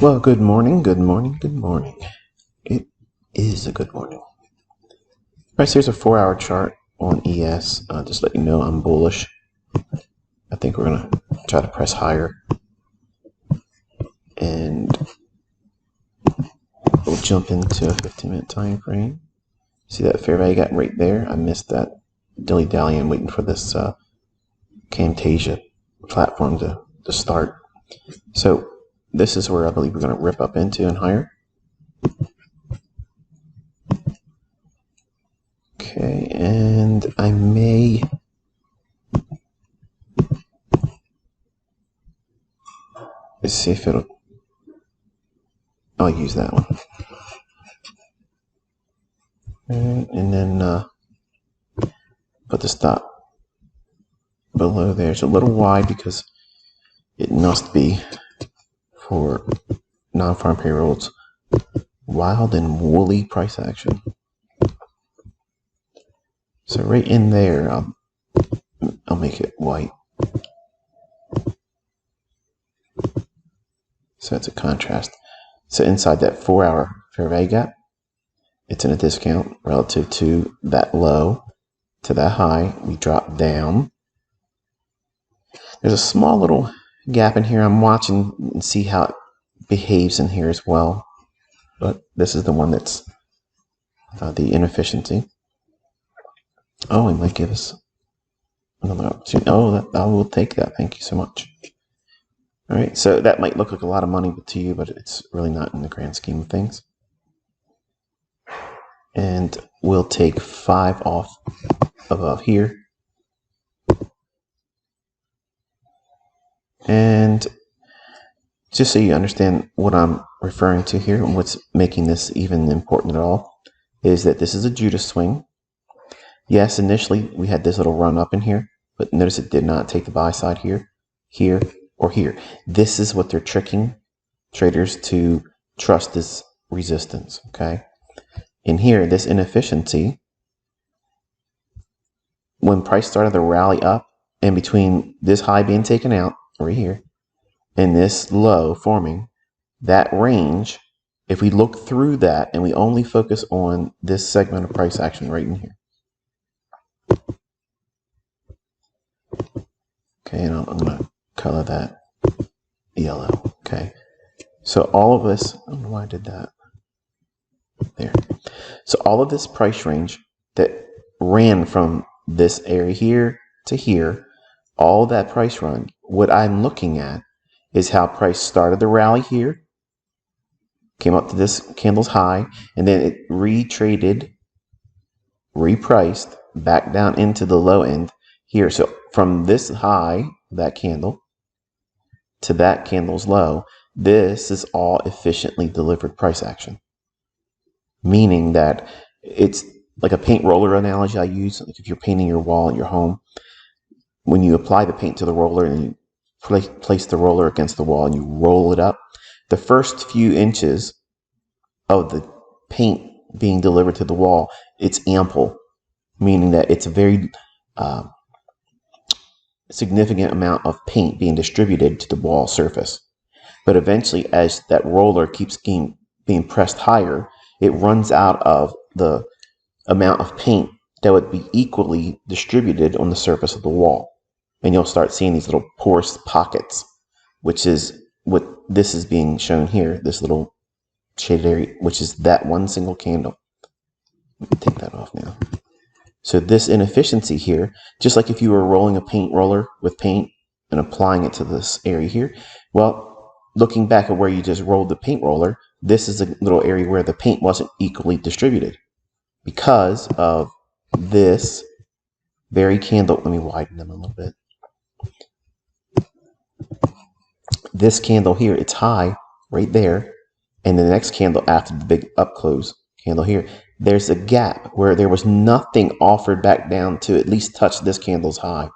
Well, good morning, good morning, good morning. It is a good morning. Right, so here's a 4-hour chart on ES. Just let you know I'm bullish. I think we're going to try to press higher. And we'll jump into a 15-minute time frame. See that fair value gap right there? I missed that dilly-dallying waiting for this Camtasia platform to start. So this is where I believe we're going to rip up into and higher. Okay, and I may let's see if I'll use that one. And then put the stop below there. It's a little wide because it must be for non-farm payrolls. Wild and woolly price action. So right in there, I'll make it white. So it's a contrast. So inside that 4-hour fair value gap, it's in a discount relative to that low, to that high. We drop down. There's a small little gap in here. I'm watching and see how it behaves in here as well. But this is the one that's the inefficiency. Oh, it might give us another opportunity. Oh, I will take that. Thank you so much. All right, so that might look like a lot of money to you, but it's really not in the grand scheme of things. And we'll take 5 off above here. And just so you understand what I'm referring to here and what's making this even important at all, is that this is a Judas swing. Yes, initially we had this little run up in here, but notice it did not take the buy side here, here, or here. This is what they're tricking traders to trust this resistance, okay? In here, this inefficiency, when price started to rally up, in between this high being taken out, right here, and this low forming, that range, if we look through that and we only focus on this segment of price action right in here. Okay, and I'm going to color that yellow. Okay, so all of this, I don't know why I did that. There. So all of this price range that ran from this area here to here, all that price run, what I'm looking at is how price started the rally here, came up to this candle's high, and then it retraded, repriced back down into the low end here. So from this high, that candle, to that candle's low, this is all efficiently delivered price action. Meaning that it's like a paint roller analogy I use. Like if you're painting your wall in your home, when you apply the paint to the roller and you place the roller against the wall and you roll it up, the first few inches of the paint being delivered to the wall, it's ample, meaning that it's a very significant amount of paint being distributed to the wall surface. But eventually, as that roller keeps being pressed higher, it runs out of the amount of paint that would be equally distributed on the surface of the wall. And you'll start seeing these little porous pockets, which is what this is being shown here, this little shaded area, which is that one single candle. Let me take that off now. So this inefficiency here, just like if you were rolling a paint roller with paint and applying it to this area here, well, looking back at where you just rolled the paint roller, this is a little area where the paint wasn't equally distributed because of this very candle. Let me widen them a little bit. This candle here, it's high right there. And the next candle after the big up close candle here, there's a gap where there was nothing offered back down to at least touch this candle's high.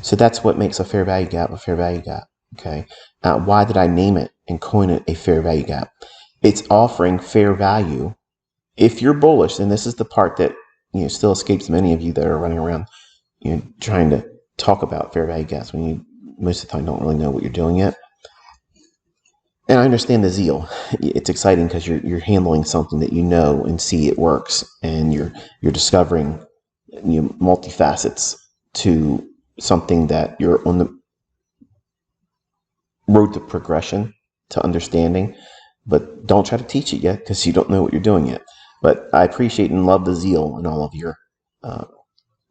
So that's what makes a fair value gap a fair value gap. Okay. Now, why did I name it and coin it a fair value gap? It's offering fair value. If you're bullish, and this is the part that still escapes many of you that are running around trying to talk about fair value gaps when you most of the time don't really know what you're doing yet. And I understand the zeal. It's exciting because you're handling something that you know and see it works, and you're discovering multifacets to something that you're on the road to progression, to understanding. But don't try to teach it yet because you don't know what you're doing yet. But I appreciate and love the zeal and all of your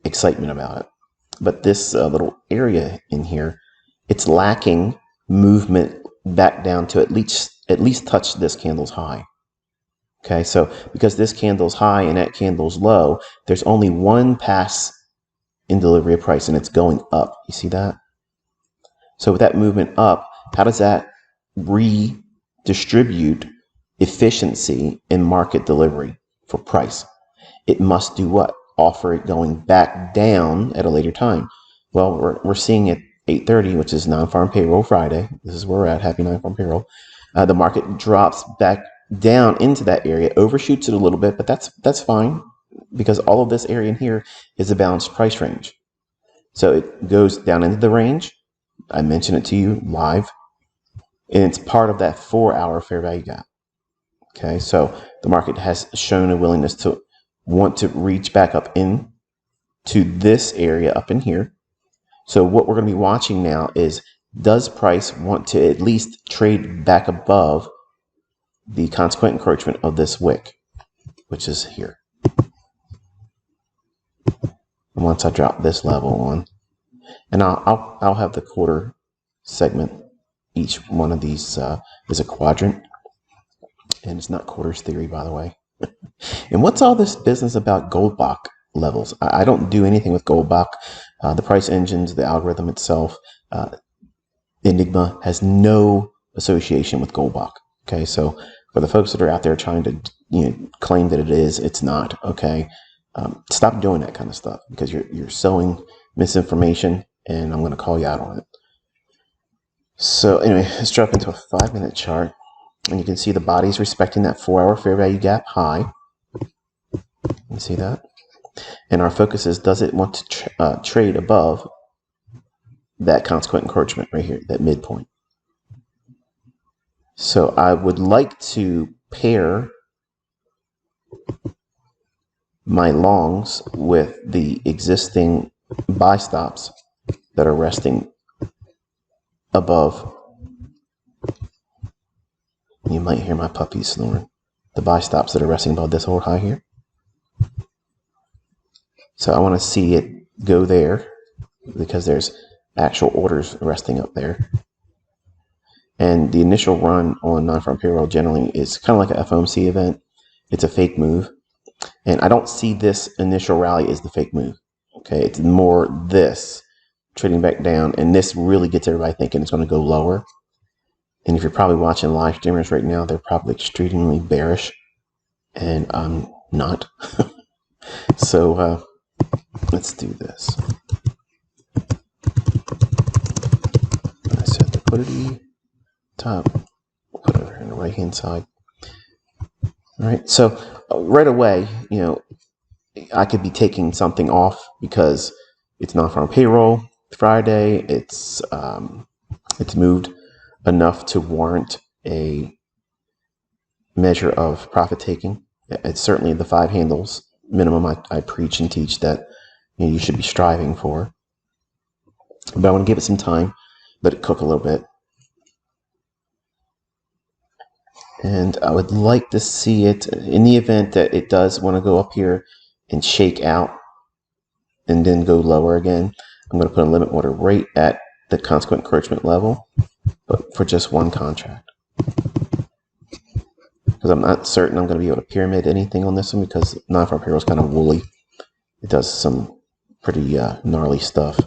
excitement about it. But this little area in here, it's lacking movement back down to at least touch this candle's high. Okay, so because this candle's high and that candle's low, there's only one pass in delivery of price, and it's going up. You see that? So with that movement up, how does that redistribute efficiency in market delivery for price? It must do what? Offer it going back down at a later time. Well, we're seeing it 8:30, which is non-farm payroll Friday. This is where we're at. Happy non-farm payroll. The market drops back down into that area, overshoots it a little bit, but that's fine because all of this area in here is a balanced price range. So it goes down into the range. I mentioned it to you live, and it's part of that 4-hour fair value gap. Okay, so the market has shown a willingness to want to reach back up in to this area up in here. So what we're going to be watching now is, does price want to at least trade back above the consequent encroachment of this wick, which is here. And once I drop this level on, and I'll have the quarter segment. Each one of these is a quadrant, and it's not quarters theory, by the way. And what's all this business about Goldbach levels? I don't do anything with Goldbach. The price engines, the algorithm itself, Enigma has no association with Goldbach. Okay, so for the folks that are out there trying to claim that it is, it's not. Okay, stop doing that kind of stuff because you're sowing misinformation, and I'm going to call you out on it. So anyway, let's drop into a 5-minute chart, and you can see the body's respecting that 4-hour fair value gap high. You see that? And our focus is, does it want to trade above that consequent encroachment right here, that midpoint? So I would like to pair my longs with the existing buy stops that are resting above. You might hear my puppies snoring. The buy stops that are resting above this whole high here. So I want to see it go there because there's actual orders resting up there. And the initial run on non-farm payroll generally is kind of like an FOMC event. It's a fake move. And I don't see this initial rally as the fake move. Okay, it's more this trading back down, and this really gets everybody thinking it's going to go lower. And if you're probably watching live streamers right now, they're probably extremely bearish, and I'm not. So let's do this. I set the liquidity top, put it over on the right hand side. All right, so right away, I could be taking something off because it's non-farm payroll Friday. It's moved enough to warrant a measure of profit taking. It's certainly the 5 handles minimum I preach and teach that you should be striving for. But I want to give it some time, let it cook a little bit. And I would like to see it, in the event that it does want to go up here and shake out and then go lower again, I'm going to put a limit order right at the consequent encroachment level, but for just one contract. Because I'm not certain I'm going to be able to pyramid anything on this one because non-farm payroll is kind of woolly. It does some pretty gnarly stuff.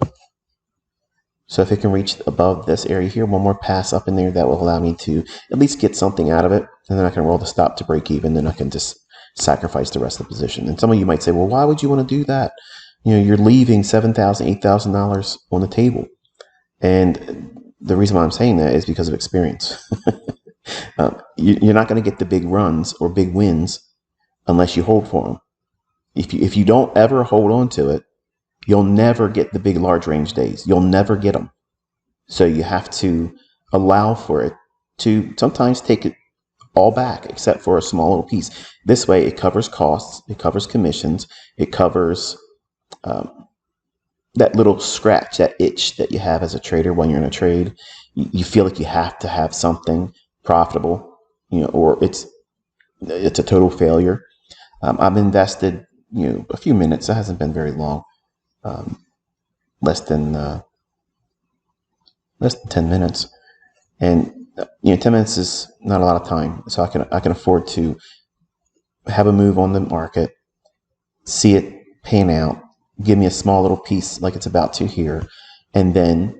So if it can reach above this area here, one more pass up in there, that will allow me to at least get something out of it. And then I can roll the stop to break even. Then I can just sacrifice the rest of the position. And some of you might say, well, why would you want to do that? You're leaving $7,000, $8,000 on the table. And the reason why I'm saying that is because of experience. You're not going to get the big runs or big wins unless you hold for them. If you don't ever hold on to it, you'll never get the big large range days. You'll never get them. So you have to allow for it to sometimes take it all back except for a small little piece. This way it covers costs, it covers commissions, it covers that little scratch, that itch that you have as a trader when you're in a trade. You feel like you have to have something profitable, or it's a total failure. I've invested, a few minutes. It hasn't been very long, less than 10 minutes, and 10 minutes is not a lot of time, so I can afford to have a move on the market, see it pan out, give me a small little piece like it's about to here, and then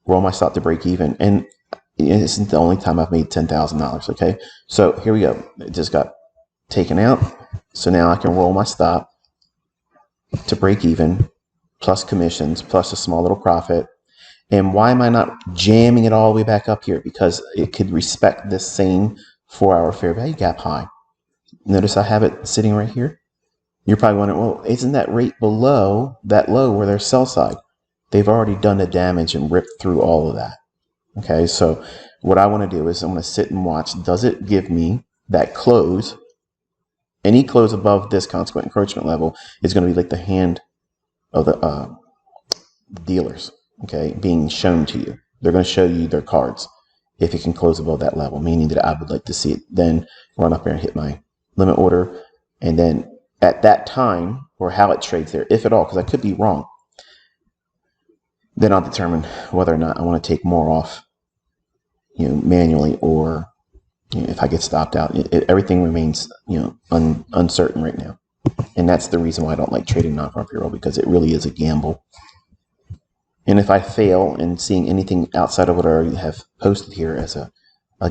roll my stop to break even. And this isn't the only time I've made $10,000. Okay, so here we go. It just got taken out, so now I can roll my stop to break even, plus commissions, plus a small little profit. And why am I not jamming it all the way back up here? Because it could respect this same 4-hour fair value gap high. Notice I have it sitting right here. You're probably wondering, well, isn't that rate below that low where there's sell side? They've already done the damage and ripped through all of that. Okay, so what I want to do is I'm going to sit and watch. Does it give me that close? Any close above this consequent encroachment level is going to be like the hand of the dealers, okay, being shown to you. They're going to show you their cards if it can close above that level, meaning that I would like to see it then run up there and hit my limit order. And then at that time, or how it trades there, if at all, because I could be wrong, then I'll determine whether or not I want to take more off, manually, or if I get stopped out. Everything remains, uncertain right now. And that's the reason why I don't like trading non-farm payroll, because it really is a gamble. And if I fail in seeing anything outside of what I already have posted here as a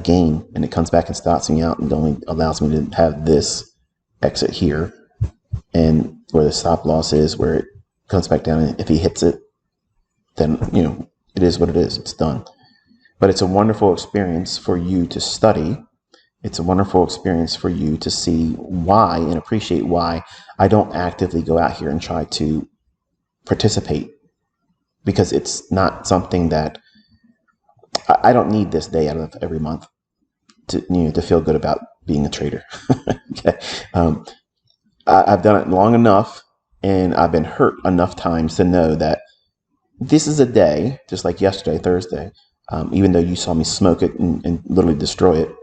gain, and it comes back and stops me out and only allows me to have this exit here, and where the stop loss is, where it comes back down, and if he hits it, then, it is what it is. It's done. But it's a wonderful experience for you to study. It's a wonderful experience for you to see why and appreciate why I don't actively go out here and try to participate, because it's not something that I don't need this day out of every month to feel good about being a trader. Okay, I've done it long enough, and I've been hurt enough times to know that this is a day, just like yesterday, Thursday. Even though you saw me smoke it and literally destroy it,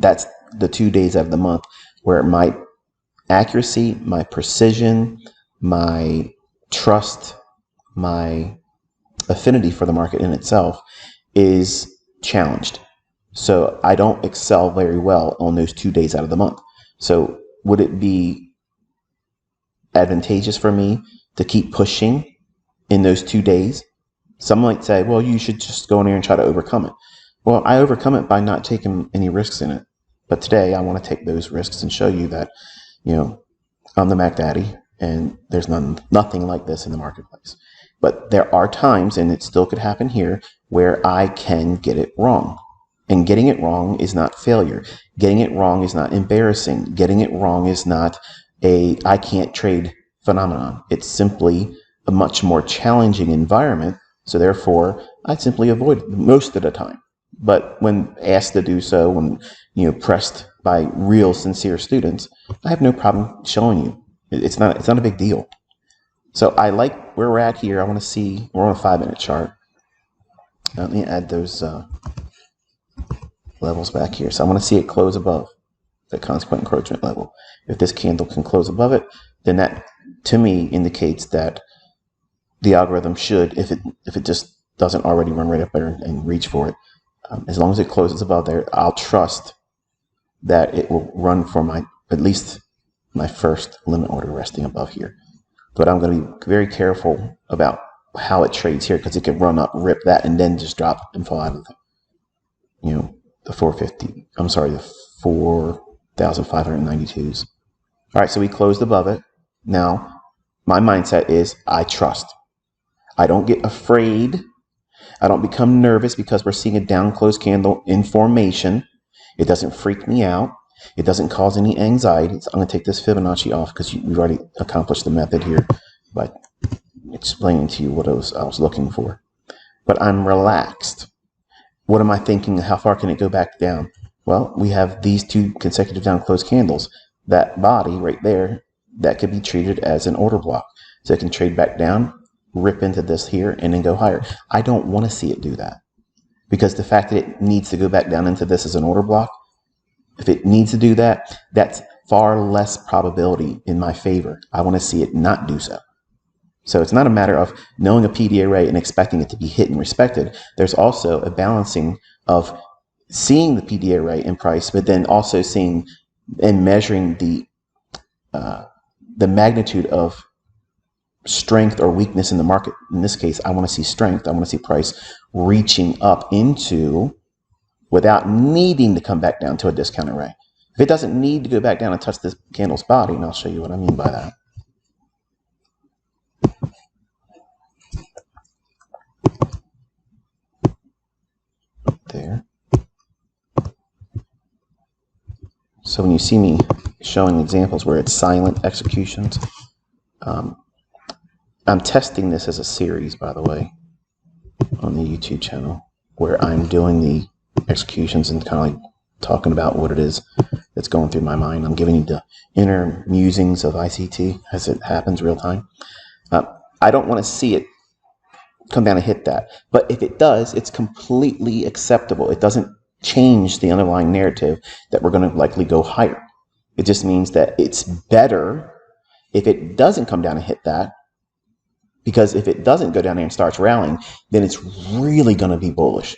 that's the 2 days out of the month where my accuracy, my precision, my trust, my affinity for the market in itself is challenged. So I don't excel very well on those 2 days out of the month. So would it be advantageous for me to keep pushing in those 2 days? Some might say, well, you should just go in there and try to overcome it. Well, I overcome it by not taking any risks in it. But today I want to take those risks and show you that, I'm the Mac Daddy, and there's nothing like this in the marketplace. But there are times, and it still could happen here, where I can get it wrong. And getting it wrong is not failure. Getting it wrong is not embarrassing. Getting it wrong is not a I can't trade phenomenon. It's simply a much more challenging environment. So therefore, I simply avoid it most of the time. But when asked to do so, when pressed by real sincere students, I have no problem showing you. It's not a big deal. So I like where we're at here. I want to see, we're on a 5-minute chart. Let me add those levels back here. So I want to see it close above the consequent encroachment level. If this candle can close above it, then that to me indicates that the algorithm should, if it just doesn't already run right up there and reach for it, as long as it closes above there, I'll trust that it will run for at least my first limit order resting above here. But I'm going to be very careful about how it trades here, because it can run up, rip that, and then just drop and fall out of the 450. I'm sorry, the 4,592s. All right, so we closed above it. Now, my mindset is I trust. I don't get afraid. I don't become nervous because we're seeing a down close candle in formation. It doesn't freak me out. It doesn't cause any anxiety. So I'm going to take this Fibonacci off because we've already accomplished the method here by explaining to you what I was looking for. But I'm relaxed. what am I thinking? How far can it go back down? Well, we have these 2 consecutive down closed candles. That body right there, that could be treated as an order block. So it can trade back down, rip into this here, and then go higher. I don't want to see it do that, because the fact that it needs to go back down into this as an order block, if it needs to do that, that's far less probability in my favor. I want to see it not do so. So it's not a matter of knowing a PD array and expecting it to be hit and respected. There's also a balancing of seeing the PD array in price, but then also seeing and measuring the magnitude of strength or weakness in the market. In this case, I want to see strength. I want to see price reaching up into, without needing to come back down to a discount array. If it doesn't need to go back down and touch this candle's body, and I'll show you what I mean by that. There. So when you see me showing examples where it's silent executions, I'm testing this as a series, by the way, on the YouTube channel, where I'm doing the executions and kind of like talking about what it is that's going through my mind. I'm giving you the inner musings of ICT as it happens real time. I don't want to see it come down and hit that. But if it does, it's completely acceptable. It doesn't change the underlying narrative that we're going to likely go higher. It just means that it's better if it doesn't come down and hit that, because if it doesn't go down there and starts rallying, then it's really going to be bullish.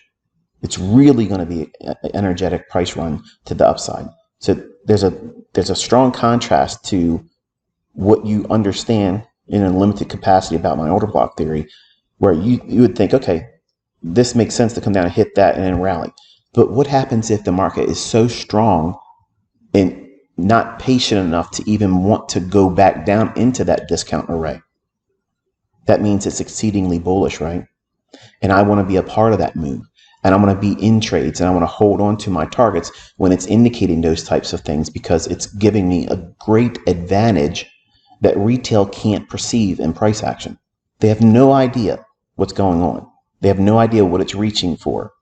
It's really going to be an energetic price run to the upside. So there's a strong contrast to what you understand in a limited capacity about my order block theory, where you would think, okay, this makes sense to come down and hit that and then rally. But what happens if the market is so strong and not patient enough to even want to go back down into that discount array? That means it's exceedingly bullish, right? And I want to be a part of that move. And I want to be in trades, and I want to hold on to my targets when it's indicating those types of things, because it's giving me a great advantage that retail can't perceive in price action. They have no idea what's going on. They have no idea what it's reaching for.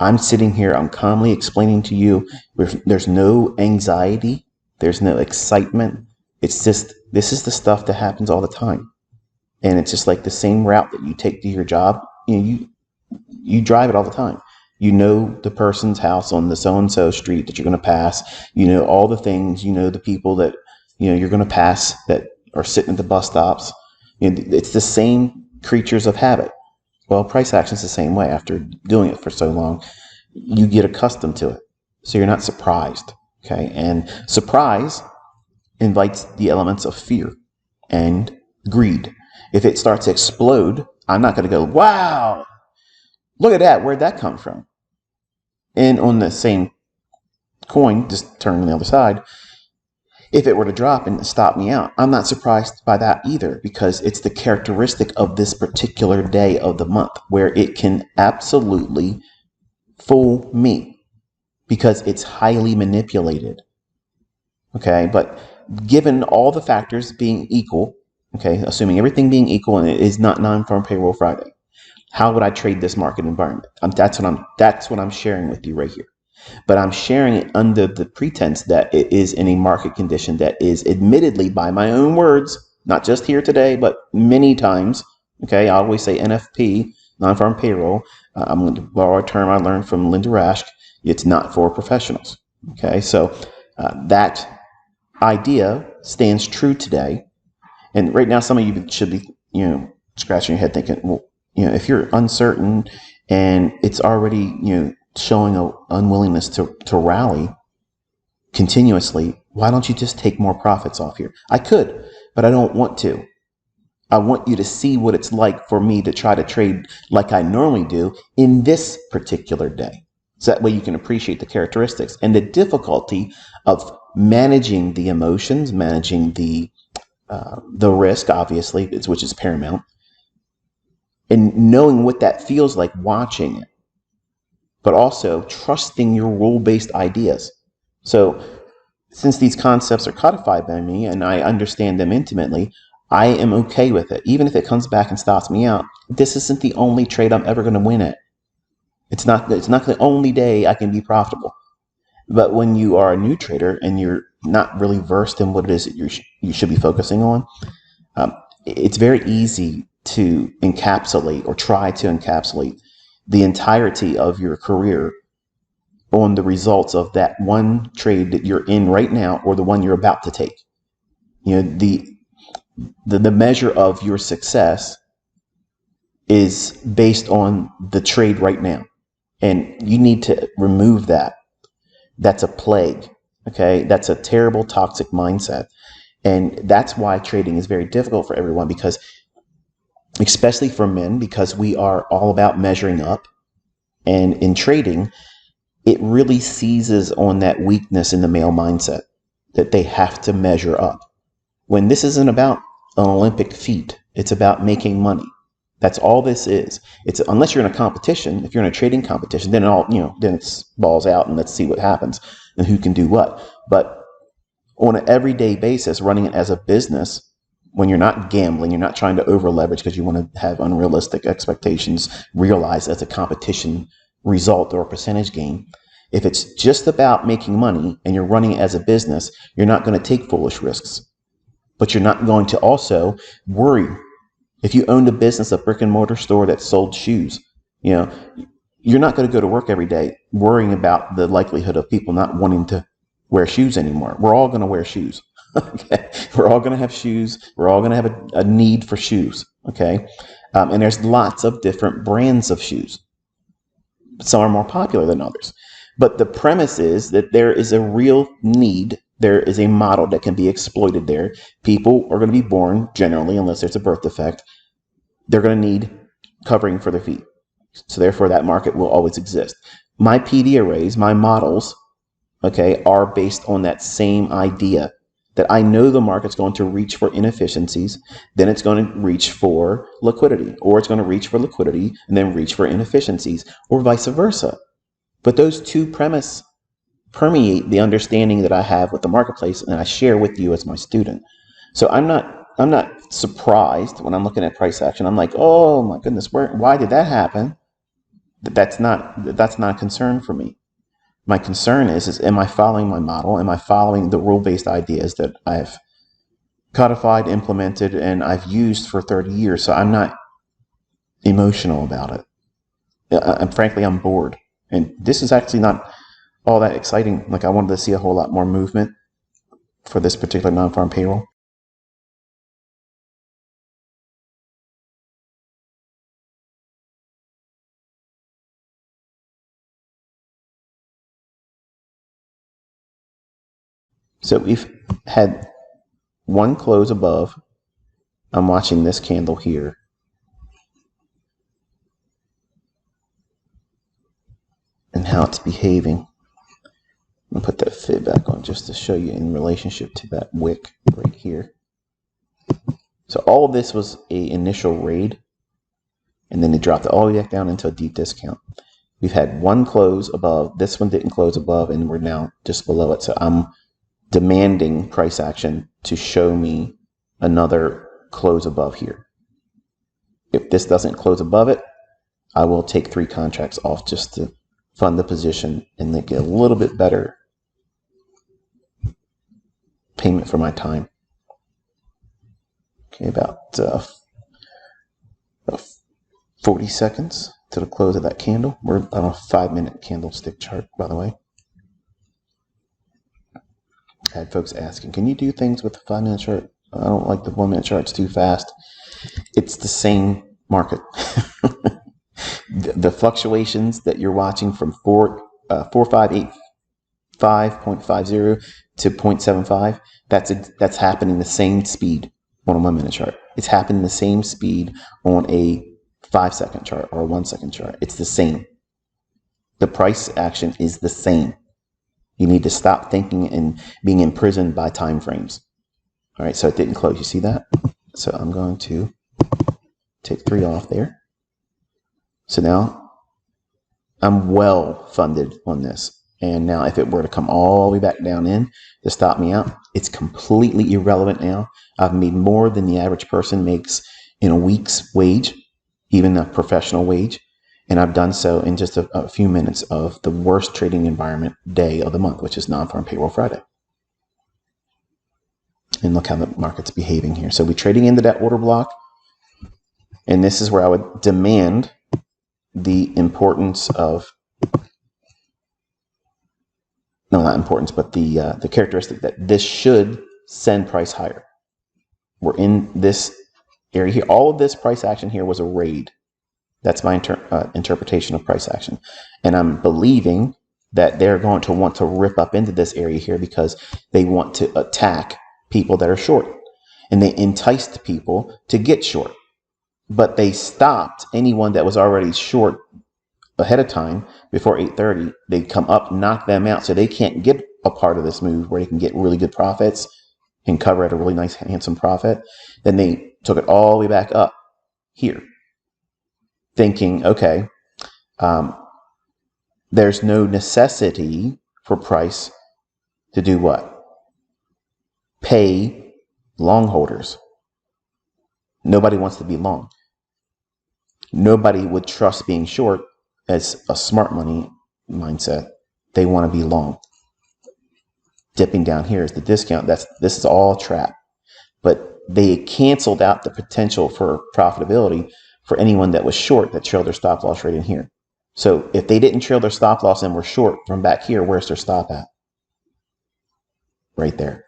I'm sitting here, I'm calmly explaining to you, there's no anxiety, there's no excitement. It's just, this is the stuff that happens all the time. And it's just like the same route that you take to your job. You drive it all the time. You know the person's house on the so-and-so street that you're going to pass. You know all the things. You know the people that you're going to pass that are sitting at the bus stops. It's the same creatures of habit. Well, price action is the same way. After doing it for so long, you get accustomed to it. So you're not surprised. Okay, and surprise invites the elements of fear and greed. If it starts to explode, I'm not going to go, wow, look at that. Where'd that come from? And on the same coin, just turn on the other side, if it were to drop and stop me out, I'm not surprised by that either, because it's the characteristic of this particular day of the month where it can absolutely fool me because it's highly manipulated. Okay, but given all the factors being equal, okay, assuming everything being equal and it is not non-farm payroll Friday, how would I trade this market environment? That's what I'm sharing with you right here. But I'm sharing it under the pretense that it is in a market condition that is admittedly, by my own words, not just here today, but many times. Okay, I always say NFP, non-farm payroll. I'm going to borrow a term I learned from Linda Raschke. It's not for professionals. Okay, so that idea stands true today. And right now, some of you should be, scratching your head thinking, well, if you're uncertain and it's already, showing an unwillingness to rally continuously, why don't you just take more profits off here? I could, but I don't want to. I want you to see what it's like for me to try to trade like I normally do in this particular day. So that way you can appreciate the characteristics and the difficulty of managing the emotions, managing the risk, obviously, which is paramount, and knowing what that feels like watching it, but also trusting your rule-based ideas. So since these concepts are codified by me and I understand them intimately, I am okay with it. Even if it comes back and stops me out, this isn't the only trade I'm ever going to win at. It's not the only day I can be profitable. But when you are a new trader and you're not really versed in what it is that you should be focusing on, it's very easy to encapsulate or try to encapsulate the entirety of your career on the results of that one trade that you're in right now or the one you're about to take. You know, the measure of your success is based on the trade right now. And you need to remove that. That's a plague. Okay. That's a terrible, toxic mindset. And that's why trading is very difficult for everyone, because especially for men, because we are all about measuring up. And in trading, it really seizes on that weakness in the male mindset that they have to measure up. When this isn't about an Olympic feat, it's about making money. That's all this is. It's unless you're in a competition. If you're in a trading competition, then then it's balls out and let's see what happens and who can do what. But on an everyday basis, running it as a business, when you're not gambling, you're not trying to over leverage because you want to have unrealistic expectations realized as a competition result or a percentage gain. If it's just about making money and you're running it as a business, you're not going to take foolish risks. But you're not going to also worry. If you owned a business, a brick and mortar store that sold shoes, you're not going to go to work every day worrying about the likelihood of people not wanting to wear shoes anymore. We're all going to wear shoes. Okay, we're all going to have shoes. We're all going to have a need for shoes. Okay, and there's lots of different brands of shoes. Some are more popular than others. But the premise is that there is a real need. There is a model that can be exploited there. People are going to be born, generally, unless there's a birth defect, they're going to need covering for their feet. So therefore, that market will always exist. My PD arrays, my models, okay, are based on that same idea that I know the market's going to reach for inefficiencies, then it's going to reach for liquidity, or it's going to reach for liquidity and then reach for inefficiencies, or vice versa. But those two premises permeate the understanding that I have with the marketplace and I share with you as my student. So I'm not surprised when I'm looking at price action. I'm like, oh my goodness, why did that happen? That's not a concern for me. My concern is am I following my model? Am I following the rule-based ideas that I've codified, implemented, and I've used for 30 years? So I'm not emotional about it. Frankly, I'm bored. And this is actually not all that exciting. Like, I wanted to see a whole lot more movement for this particular non-farm payroll. So we've had one close above. I'm watching this candle here. And how it's behaving. I'm going to put that fib back on just to show you in relationship to that wick right here. So all of this was an initial raid, and then they dropped it all the way back down into a deep discount. We've had one close above. This one didn't close above, and we're now just below it. So I'm demanding price action to show me another close above here. If this doesn't close above it, I will take 3 contracts off just to fund the position and then get a little bit better payment for my time. Okay, about 40 seconds to the close of that candle. We're on a 5-minute candlestick chart, by the way. I had folks asking, can you do things with the 5-minute chart? I don't like the 1-minute charts too fast. It's the same market. The fluctuations that you're watching from 4585.50 to 0.75, that's happening the same speed on a 1-minute chart. It's happening the same speed on a 5-second chart or a 1-second chart. It's the same. The price action is the same. You need to stop thinking and being imprisoned by time frames. All right, so it didn't close. You see that? So I'm going to take 3 off there. So now I'm well funded on this. And now if it were to come all the way back down in to stop me out, it's completely irrelevant now. I've made more than the average person makes in a week's wage, even a professional wage. And I've done so in just a few minutes of the worst trading environment day of the month, which is non-farm payroll Friday. And look how the market's behaving here. So we're trading into that order block. And this is where I would demand the importance of, no, not importance, but the characteristic that this should send price higher. We're in this area here. All of this price action here was a raid. That's my interpretation of price action. And I'm believing that they're going to want to rip up into this area here because they want to attack people that are short. And they enticed people to get short. But they stopped anyone that was already short ahead of time before 8:30. They come up, knock them out, so they can't get a part of this move where they can get really good profits and cover at a really nice, handsome profit. Then they took it all the way back up here, thinking, okay, there's no necessity for price to do what? Pay long holders. Nobody wants to be long. Nobody would trust being short as a smart money mindset. They want to be long. Dipping down here is the discount. This is all trap. But they canceled out the potential for profitability for anyone that was short that trailed their stop loss right in here. So if they didn't trail their stop loss and were short from back here, where's their stop at? Right there.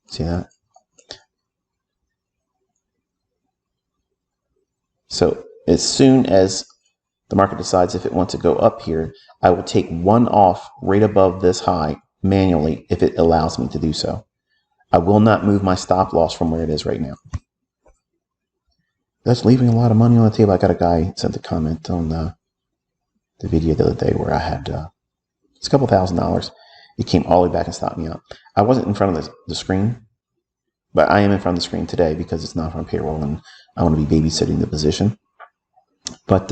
See that? So as soon as the market decides if it wants to go up here, I will take one off right above this high manually if it allows me to do so. I will not move my stop loss from where it is right now. That's leaving a lot of money on the table. I got a guy sent a comment on the video the other day where I had it's a couple $1,000s. It came all the way back and stopped me out. I wasn't in front of the screen, but I am in front of the screen today because it's not from payroll and I want to be babysitting the position. But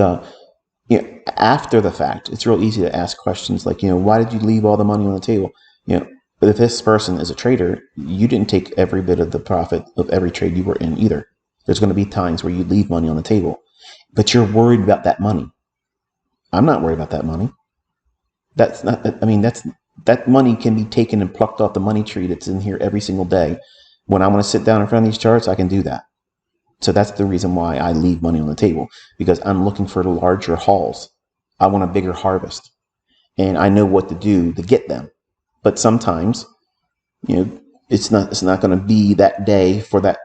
after the fact, it's real easy to ask questions like, why did you leave all the money on the table? But if this person is a trader, you didn't take every bit of the profit of every trade you were in either. There's going to be times where you leave money on the table, but you're worried about that money. I'm not worried about that money. That's not, that money can be taken and plucked off the money tree that's in here every single day. When I want to sit down in front of these charts, I can do that. So that's the reason why I leave money on the table, because I'm looking for larger hauls. I want a bigger harvest and I know what to do to get them. But sometimes, it's not going to be that day for that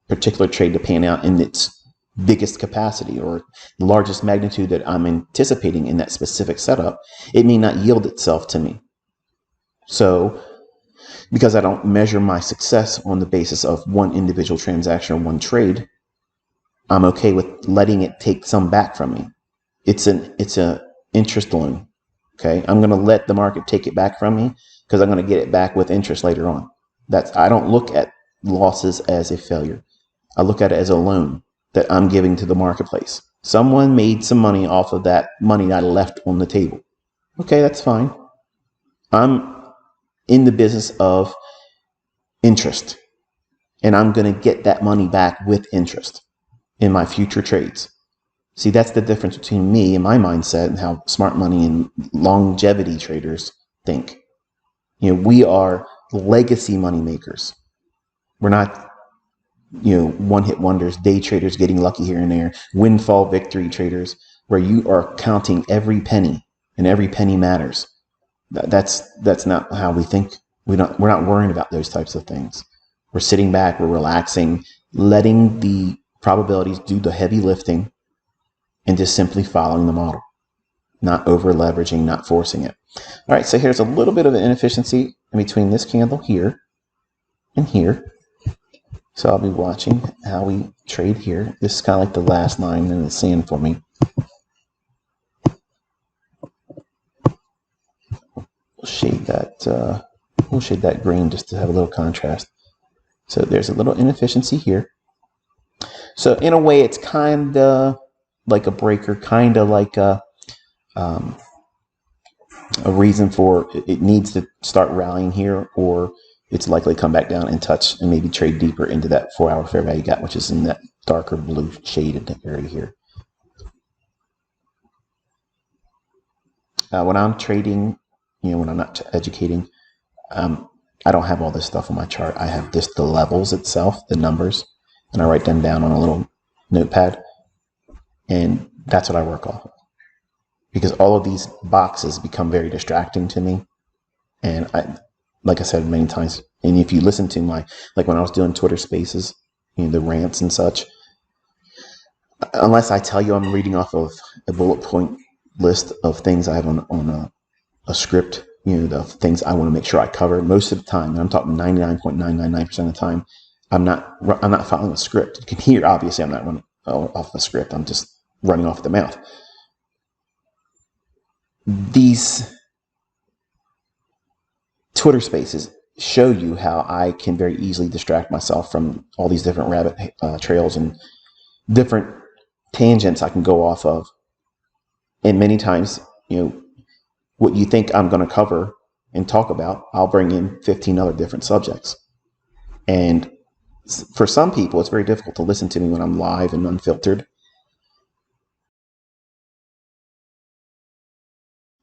particular trade to pan out in its biggest capacity or largest magnitude that I'm anticipating in that specific setup. It may not yield itself to me. So because I don't measure my success on the basis of one individual transaction or one trade, I'm okay with letting it take some back from me. It's a interest loan. Okay. I'm going to let the market take it back from me because I'm going to get it back with interest later on. I don't look at losses as a failure. I look at it as a loan that I'm giving to the marketplace. Someone made some money off of that money I left on the table. Okay, that's fine. I'm in the business of interest, and I'm going to get that money back with interest in my future trades. See, that's the difference between me and my mindset and how smart money and longevity traders think. We are legacy money makers. We're not, one-hit wonders, day traders getting lucky here and there, windfall victory traders, where you are counting every penny and every penny matters. That's not how we think. We're not worrying about those types of things. We're sitting back, we're relaxing, letting the probabilities do the heavy lifting, and just simply following the model, not over leveraging, not forcing it. All right, so here's a little bit of an inefficiency in between this candle here and here. So I'll be watching how we trade here. This is kind of like the last line in the sand for me. We'll shade that green just to have a little contrast. So there's a little inefficiency here. So in a way, it's kind of like a breaker, kind of like a reason for it needs to start rallying here, or it's likely to come back down and touch and maybe trade deeper into that 4-hour fair value gap, which is in that darker blue shaded area here. when I'm trading, when I'm not educating, I don't have all this stuff on my chart. I have just the levels itself, the numbers, and I write them down on a little notepad, and that's what I work off of. Because all of these boxes become very distracting to me, and like I said many times, and if you listen to like when I was doing Twitter Spaces, the rants and such, unless I tell you I'm reading off of a bullet point list of things I have on a script, the things I want to make sure I cover, most of the time, and I'm talking 99.999% of the time, I'm not following a script. You can hear, obviously, I'm not running off the script. I'm just running off the mouth. These Twitter Spaces show you how I can very easily distract myself from all these different rabbit trails and different tangents I can go off of. And many times, what you think I'm going to cover and talk about, I'll bring in 15 other different subjects. And for some people, it's very difficult to listen to me when I'm live and unfiltered,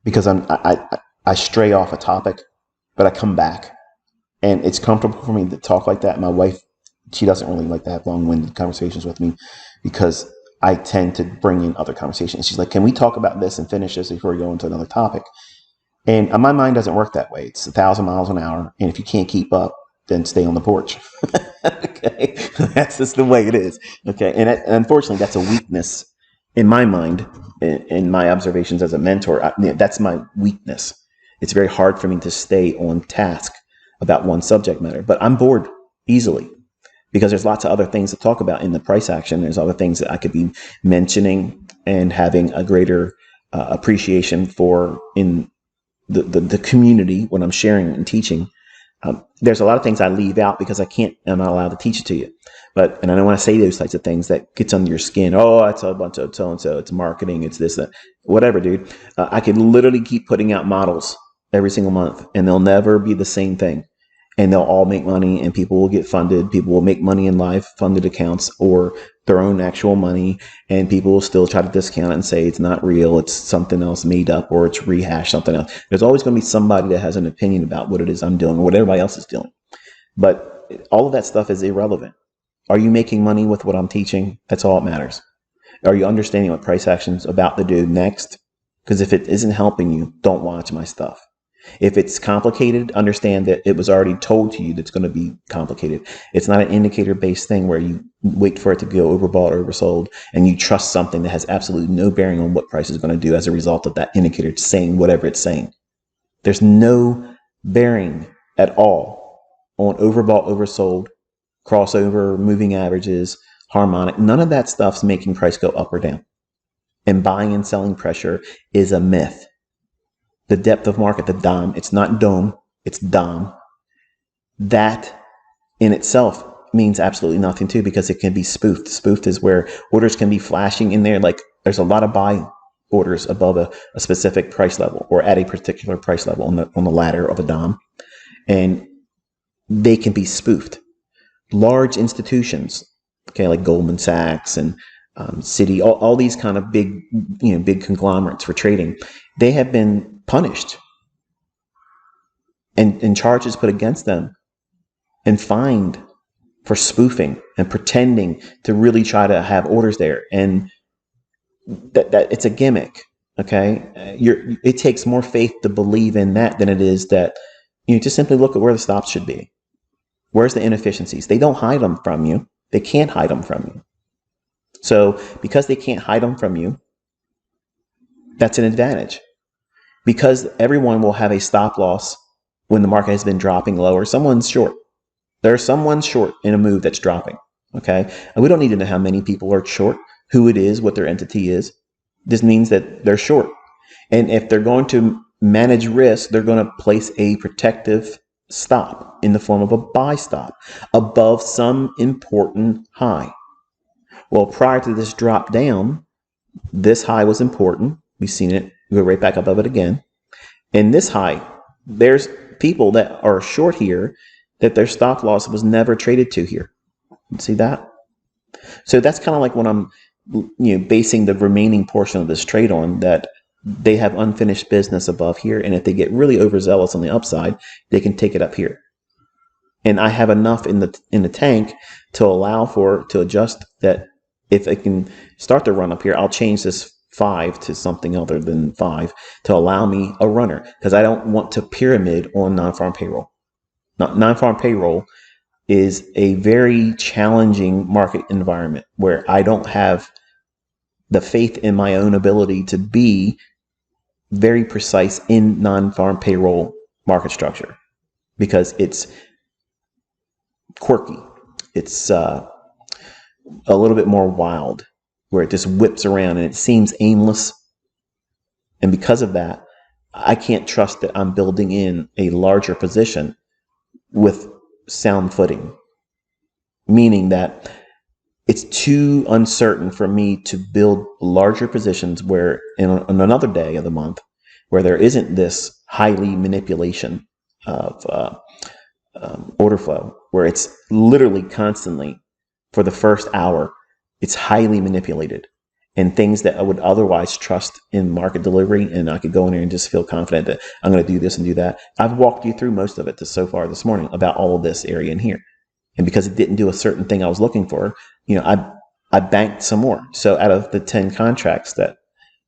because I stray off a topic, but I come back, and it's comfortable for me to talk like that. My wife, she doesn't really like to have long-winded conversations with me, because I tend to bring in other conversations. She's like, can we talk about this and finish this before we go into another topic? And my mind doesn't work that way. It's 1,000 miles an hour. And if you can't keep up, then stay on the porch. Okay. That's just the way it is. Okay. And unfortunately, that's a weakness in my mind, in my observations as a mentor. That's my weakness. It's very hard for me to stay on task about one subject matter, but I'm bored easily, because there's lots of other things to talk about in the price action. There's other things that I could be mentioning and having a greater appreciation for in the community when I'm sharing and teaching. There's a lot of things I leave out because I'm not allowed to teach it to you. And I don't want to say those types of things that gets under your skin. Oh, it's a bunch of so-and-so. It's marketing. It's this, that, whatever, dude. I could literally keep putting out models every single month, and they'll never be the same thing. And they'll all make money, and people will get funded. People will make money in live funded accounts or their own actual money. And people will still try to discount it and say it's not real. It's something else made up, or it's rehashed something else. There's always going to be somebody that has an opinion about what it is I'm doing or what everybody else is doing. But all of that stuff is irrelevant. Are you making money with what I'm teaching? That's all that matters. Are you understanding what price action's about to do next? Because if it isn't helping you, don't watch my stuff. If it's complicated, understand that it was already told to you that it's going to be complicated. It's not an indicator-based thing where you wait for it to go overbought or oversold, and you trust something that has absolutely no bearing on what price is going to do as a result of that indicator saying whatever it's saying. There's no bearing at all on overbought, oversold, crossover, moving averages, harmonic. None of that stuff's making price go up or down. And buying and selling pressure is a myth. The depth of market, the DOM, it's not dome, it's DOM. That in itself means absolutely nothing too, because it can be spoofed. Spoofed is where orders can be flashing in there. Like there's a lot of buy orders above a specific price level or at a particular price level on the ladder of a DOM. And they can be spoofed. Large institutions, okay, like Goldman Sachs and Citi, all these kind of big conglomerates for trading, they have been punished and charges put against them and fined for spoofing and pretending to really try to have orders there. And that it's a gimmick. Okay. It takes more faith to believe in that than it is that you just simply look at where the stops should be. Where's the inefficiencies? They don't hide them from you. They can't hide them from you. So because they can't hide them from you, that's an advantage. Because everyone will have a stop loss when the market has been dropping lower. Someone's short. There's someone short in a move that's dropping. Okay. And we don't need to know how many people are short, who it is, what their entity is. This means that they're short. And if they're going to manage risk, they're going to place a protective stop in the form of a buy stop above some important high. Well, prior to this drop down, this high was important. We've seen it go right back above it again. And this high, there's people that are short here that their stop loss was never traded to here. You see that? So that's kind of like when I'm basing the remaining portion of this trade on, that they have unfinished business above here. And if they get really overzealous on the upside, they can take it up here. And I have enough in the tank to allow to adjust that if I can start to run up here, I'll change this 5 to something other than 5 to allow me a runner, because I don't want to pyramid on non-farm payroll. Non-farm payroll is a very challenging market environment where I don't have the faith in my own ability to be very precise in non-farm payroll market structure, because it's quirky. It's a little bit more wild, where it just whips around and it seems aimless. And because of that, I can't trust that I'm building in a larger position with sound footing, meaning that it's too uncertain for me to build larger positions where in another day of the month where there isn't this highly manipulation of order flow, where it's literally constantly for the first hour, it's highly manipulated, and things that I would otherwise trust in market delivery, and I could go in there and just feel confident that I'm going to do this and do that. I've walked you through most of it so far this morning about all of this area in here. And because it didn't do a certain thing I was looking for, I banked some more. So out of the 10 contracts that,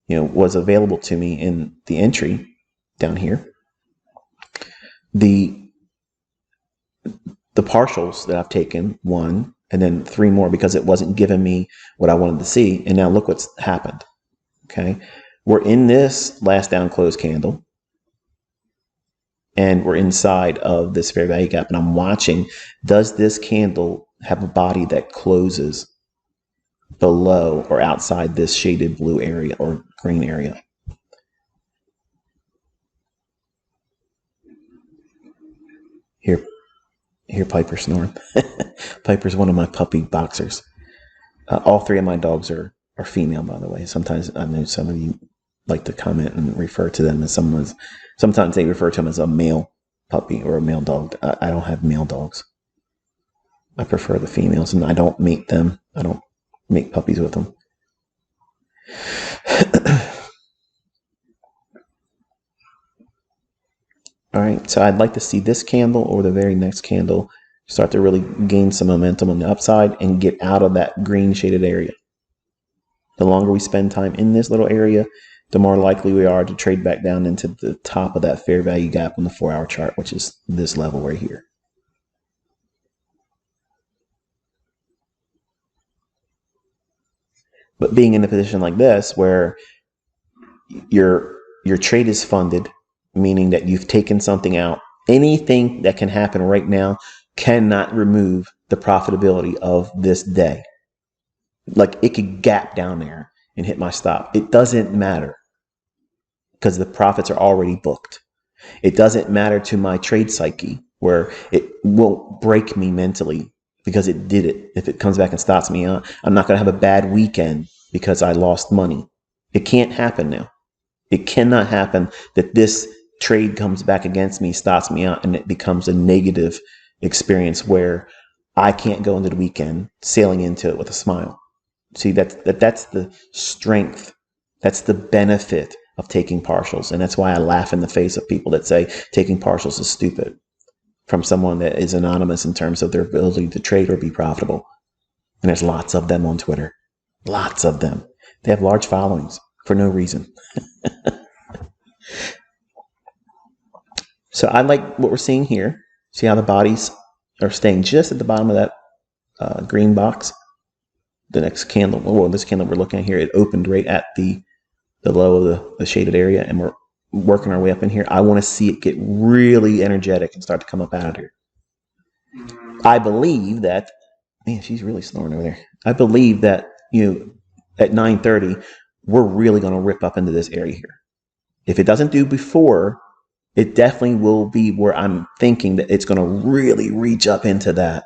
was available to me in the entry down here, the partials that I've taken, 1, and then 3 more because it wasn't giving me what I wanted to see. And now look what's happened. Okay. We're in this last down close candle, and we're inside of this fair value gap, and I'm watching, does this candle have a body that closes below or outside this shaded blue area or green area? Here, Piper snoring. Piper's one of my puppy boxers. All 3 of my dogs are female, by the way. Sometimes I know some of you like to comment and refer to them as sometimes they refer to them as a male puppy or a male dog. I don't have male dogs. I prefer the females, and I don't mate them. I don't make puppies with them. All right, so I'd like to see this candle or the very next candle start to really gain some momentum on the upside and get out of that green shaded area. The longer we spend time in this little area, the more likely we are to trade back down into the top of that fair value gap on the 4-hour chart, which is this level right here. But being in a position like this where your trade is funded, meaning that you've taken something out, anything that can happen right now cannot remove the profitability of this day. Like, it could gap down there and hit my stop. It doesn't matter, because the profits are already booked. It doesn't matter to my trade psyche, where it won't break me mentally because it did it. If it comes back and stops me out, I'm not going to have a bad weekend because I lost money. It can't happen now. It cannot happen that this trade comes back against me, stops me out, and it becomes a negative experience where I can't go into the weekend sailing into it with a smile. See, that's the strength. That's the benefit of taking partials. And that's why I laugh in the face of people that say taking partials is stupid, from someone that is anonymous in terms of their ability to trade or be profitable. And there's lots of them on Twitter. Lots of them. They have large followings for no reason. So I like what we're seeing here. See how the bodies are staying just at the bottom of that green box. The next candle, well, this candle we're looking at here, it opened right at the low of the shaded area, and we're working our way up in here. I want to see it get really energetic and start to come up out of here. I believe that, man, she's really snoring over there. I believe that, at 9:30, we're really going to rip up into this area here. If it doesn't do before, it definitely will be where I'm thinking that it's going to really reach up into that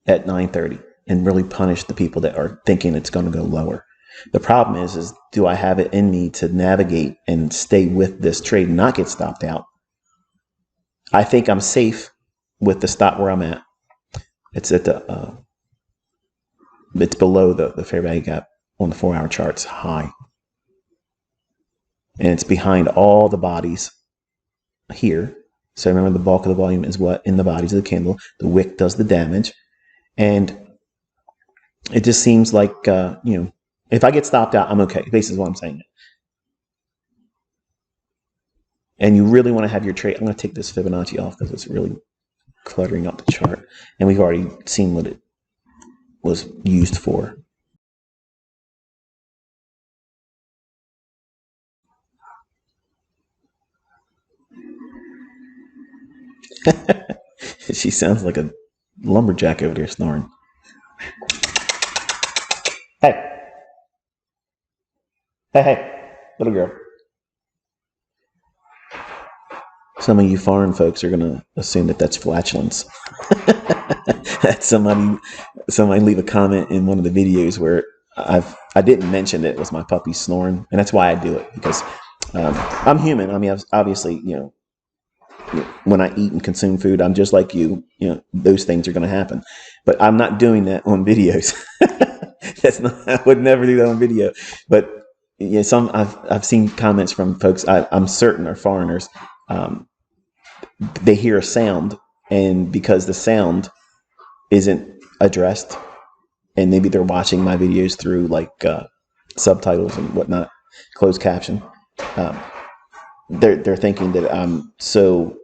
at 9:30 and really punish the people that are thinking it's going to go lower. The problem is do I have it in me to navigate and stay with this trade and not get stopped out? I think I'm safe with the stop where I'm at. It's at it's below the fair value gap on the 4-hour charts high. and it's behind all the bodies here. So remember, the bulk of the volume is what in the bodies of the candle. The wick does the damage, and it just seems like if I get stopped out, I'm okay. Basically, is what I'm saying. And you really want to have your trade. I'm going to take this Fibonacci off because it's really cluttering up the chart, and we've already seen what it was used for. She sounds like a lumberjack over there snoring. Hey, little girl. Some of you foreign folks are going to assume that that's flatulence. That somebody leave a comment in one of the videos where I didn't mention that it was my puppy snoring, and that's why I do it, because I'm human. I mean, obviously, when I eat and consume food, I'm just like you. Those things are going to happen, but I'm not doing that on videos. I would never do that on video. But I've seen comments from folks I'm certain are foreigners. They hear a sound, and because the sound isn't addressed, and maybe they're watching my videos through like subtitles and whatnot, closed caption. They're thinking that I'm so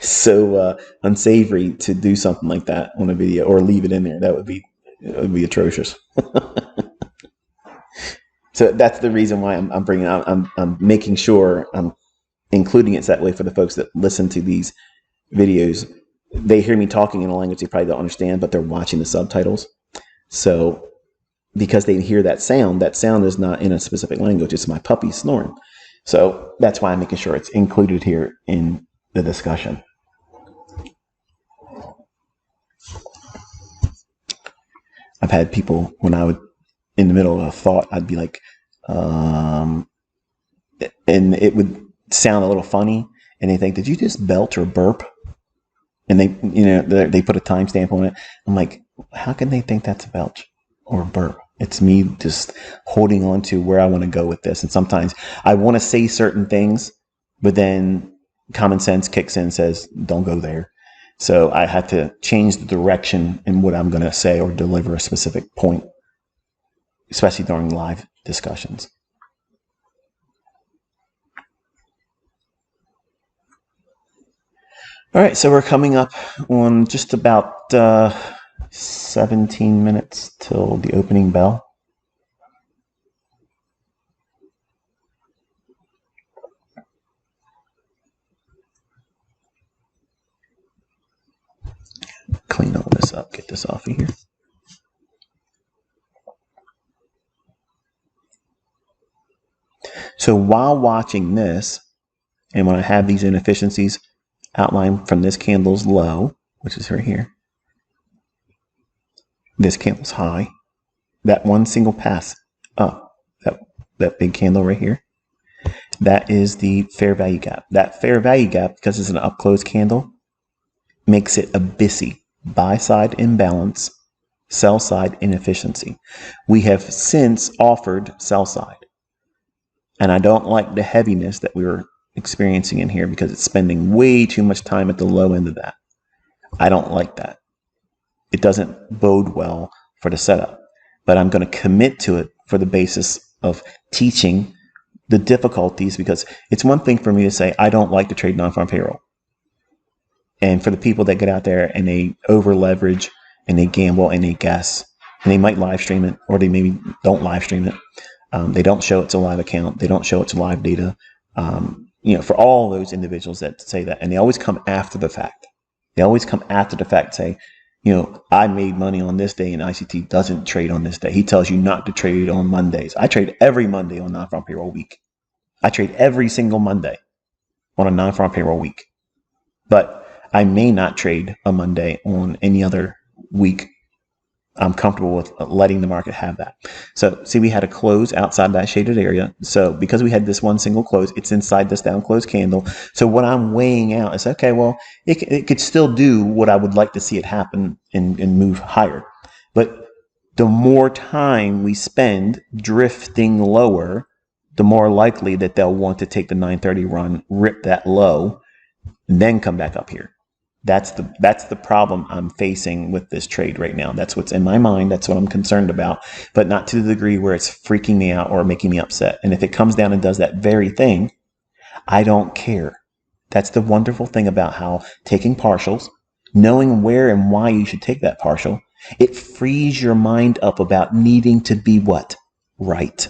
so unsavory to do something like that on a video or leave it in there. That would be atrocious. So that's the reason why I'm bringing out. I'm making sure I'm including it that way for the folks that listen to these videos. They hear me talking in a language they probably don't understand, but they're watching the subtitles. So because they hear that sound is not in a specific language. It's my puppy snoring. So that's why I'm making sure it's included here in the discussion. I've had people, when I would, in the middle of a thought, I'd be like, and it would sound a little funny, and they think, did you just belch or burp? And they put a timestamp on it. I'm like, how can they think that's a belch or burp? It's me just holding on to where I want to go with this. And sometimes I want to say certain things, but then common sense kicks in and says, don't go there. So I had to change the direction in what I'm going to say or deliver a specific point, especially during live discussions. All right, so we're coming up on just about 17 minutes till the opening bell. Clean all this up, get this off of here. So while watching this, and when I have these inefficiencies outlined from this candle's low, which is right here, this candle's high, that one single pass up, that big candle right here, that is the fair value gap. That fair value gap, because it's an up close candle, makes it a BISI, buy side imbalance, sell side inefficiency. We have since offered sell side, and I don't like the heaviness that we were experiencing in here because it's spending way too much time at the low end of that. I don't like that. It doesn't bode well for the setup, but I'm going to commit to it for the basis of teaching the difficulties, because it's one thing for me to say I don't like to trade non-farm payroll, and for the people that get out there and they over leverage and they gamble and they guess, and they might live stream it, or they maybe don't live stream it. They don't show it's a live account. They don't show it's live data. For all those individuals that say that, and they always come after the fact. They always come after the fact, say, I made money on this day and ICT doesn't trade on this day. He tells you not to trade on Mondays. I trade every Monday on non-farm payroll week. I trade every single Monday on a non-farm payroll week. But I may not trade a Monday on any other week. I'm comfortable with letting the market have that. So see, we had a close outside that shaded area. So because we had this one single close, it's inside this down close candle. So what I'm weighing out is, okay, well, it could still do what I would like to see it happen and move higher. But the more time we spend drifting lower, the more likely that they'll want to take the 930 run, rip that low, and then come back up here. That's the problem I'm facing with this trade right now. That's what's in my mind. That's what I'm concerned about, but not to the degree where it's freaking me out or making me upset. And if it comes down and does that very thing, I don't care. That's the wonderful thing about how taking partials, knowing where and why you should take that partial, it frees your mind up about needing to be what? Right.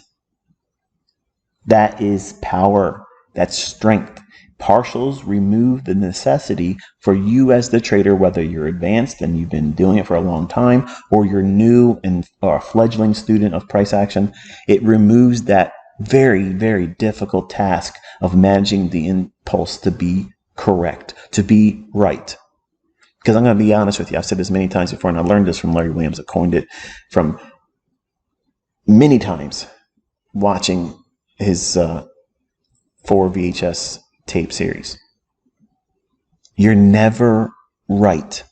That is power. That's strength. Partials remove the necessity for you as the trader, whether you're advanced and you've been doing it for a long time, or you're new and or a fledgling student of price action. It removes that very, very difficult task of managing the impulse to be correct, to be right. Because I'm going to be honest with you, I've said this many times before, and I learned this from Larry Williams. I coined it from many times watching his 4 VHS tape series. You're never right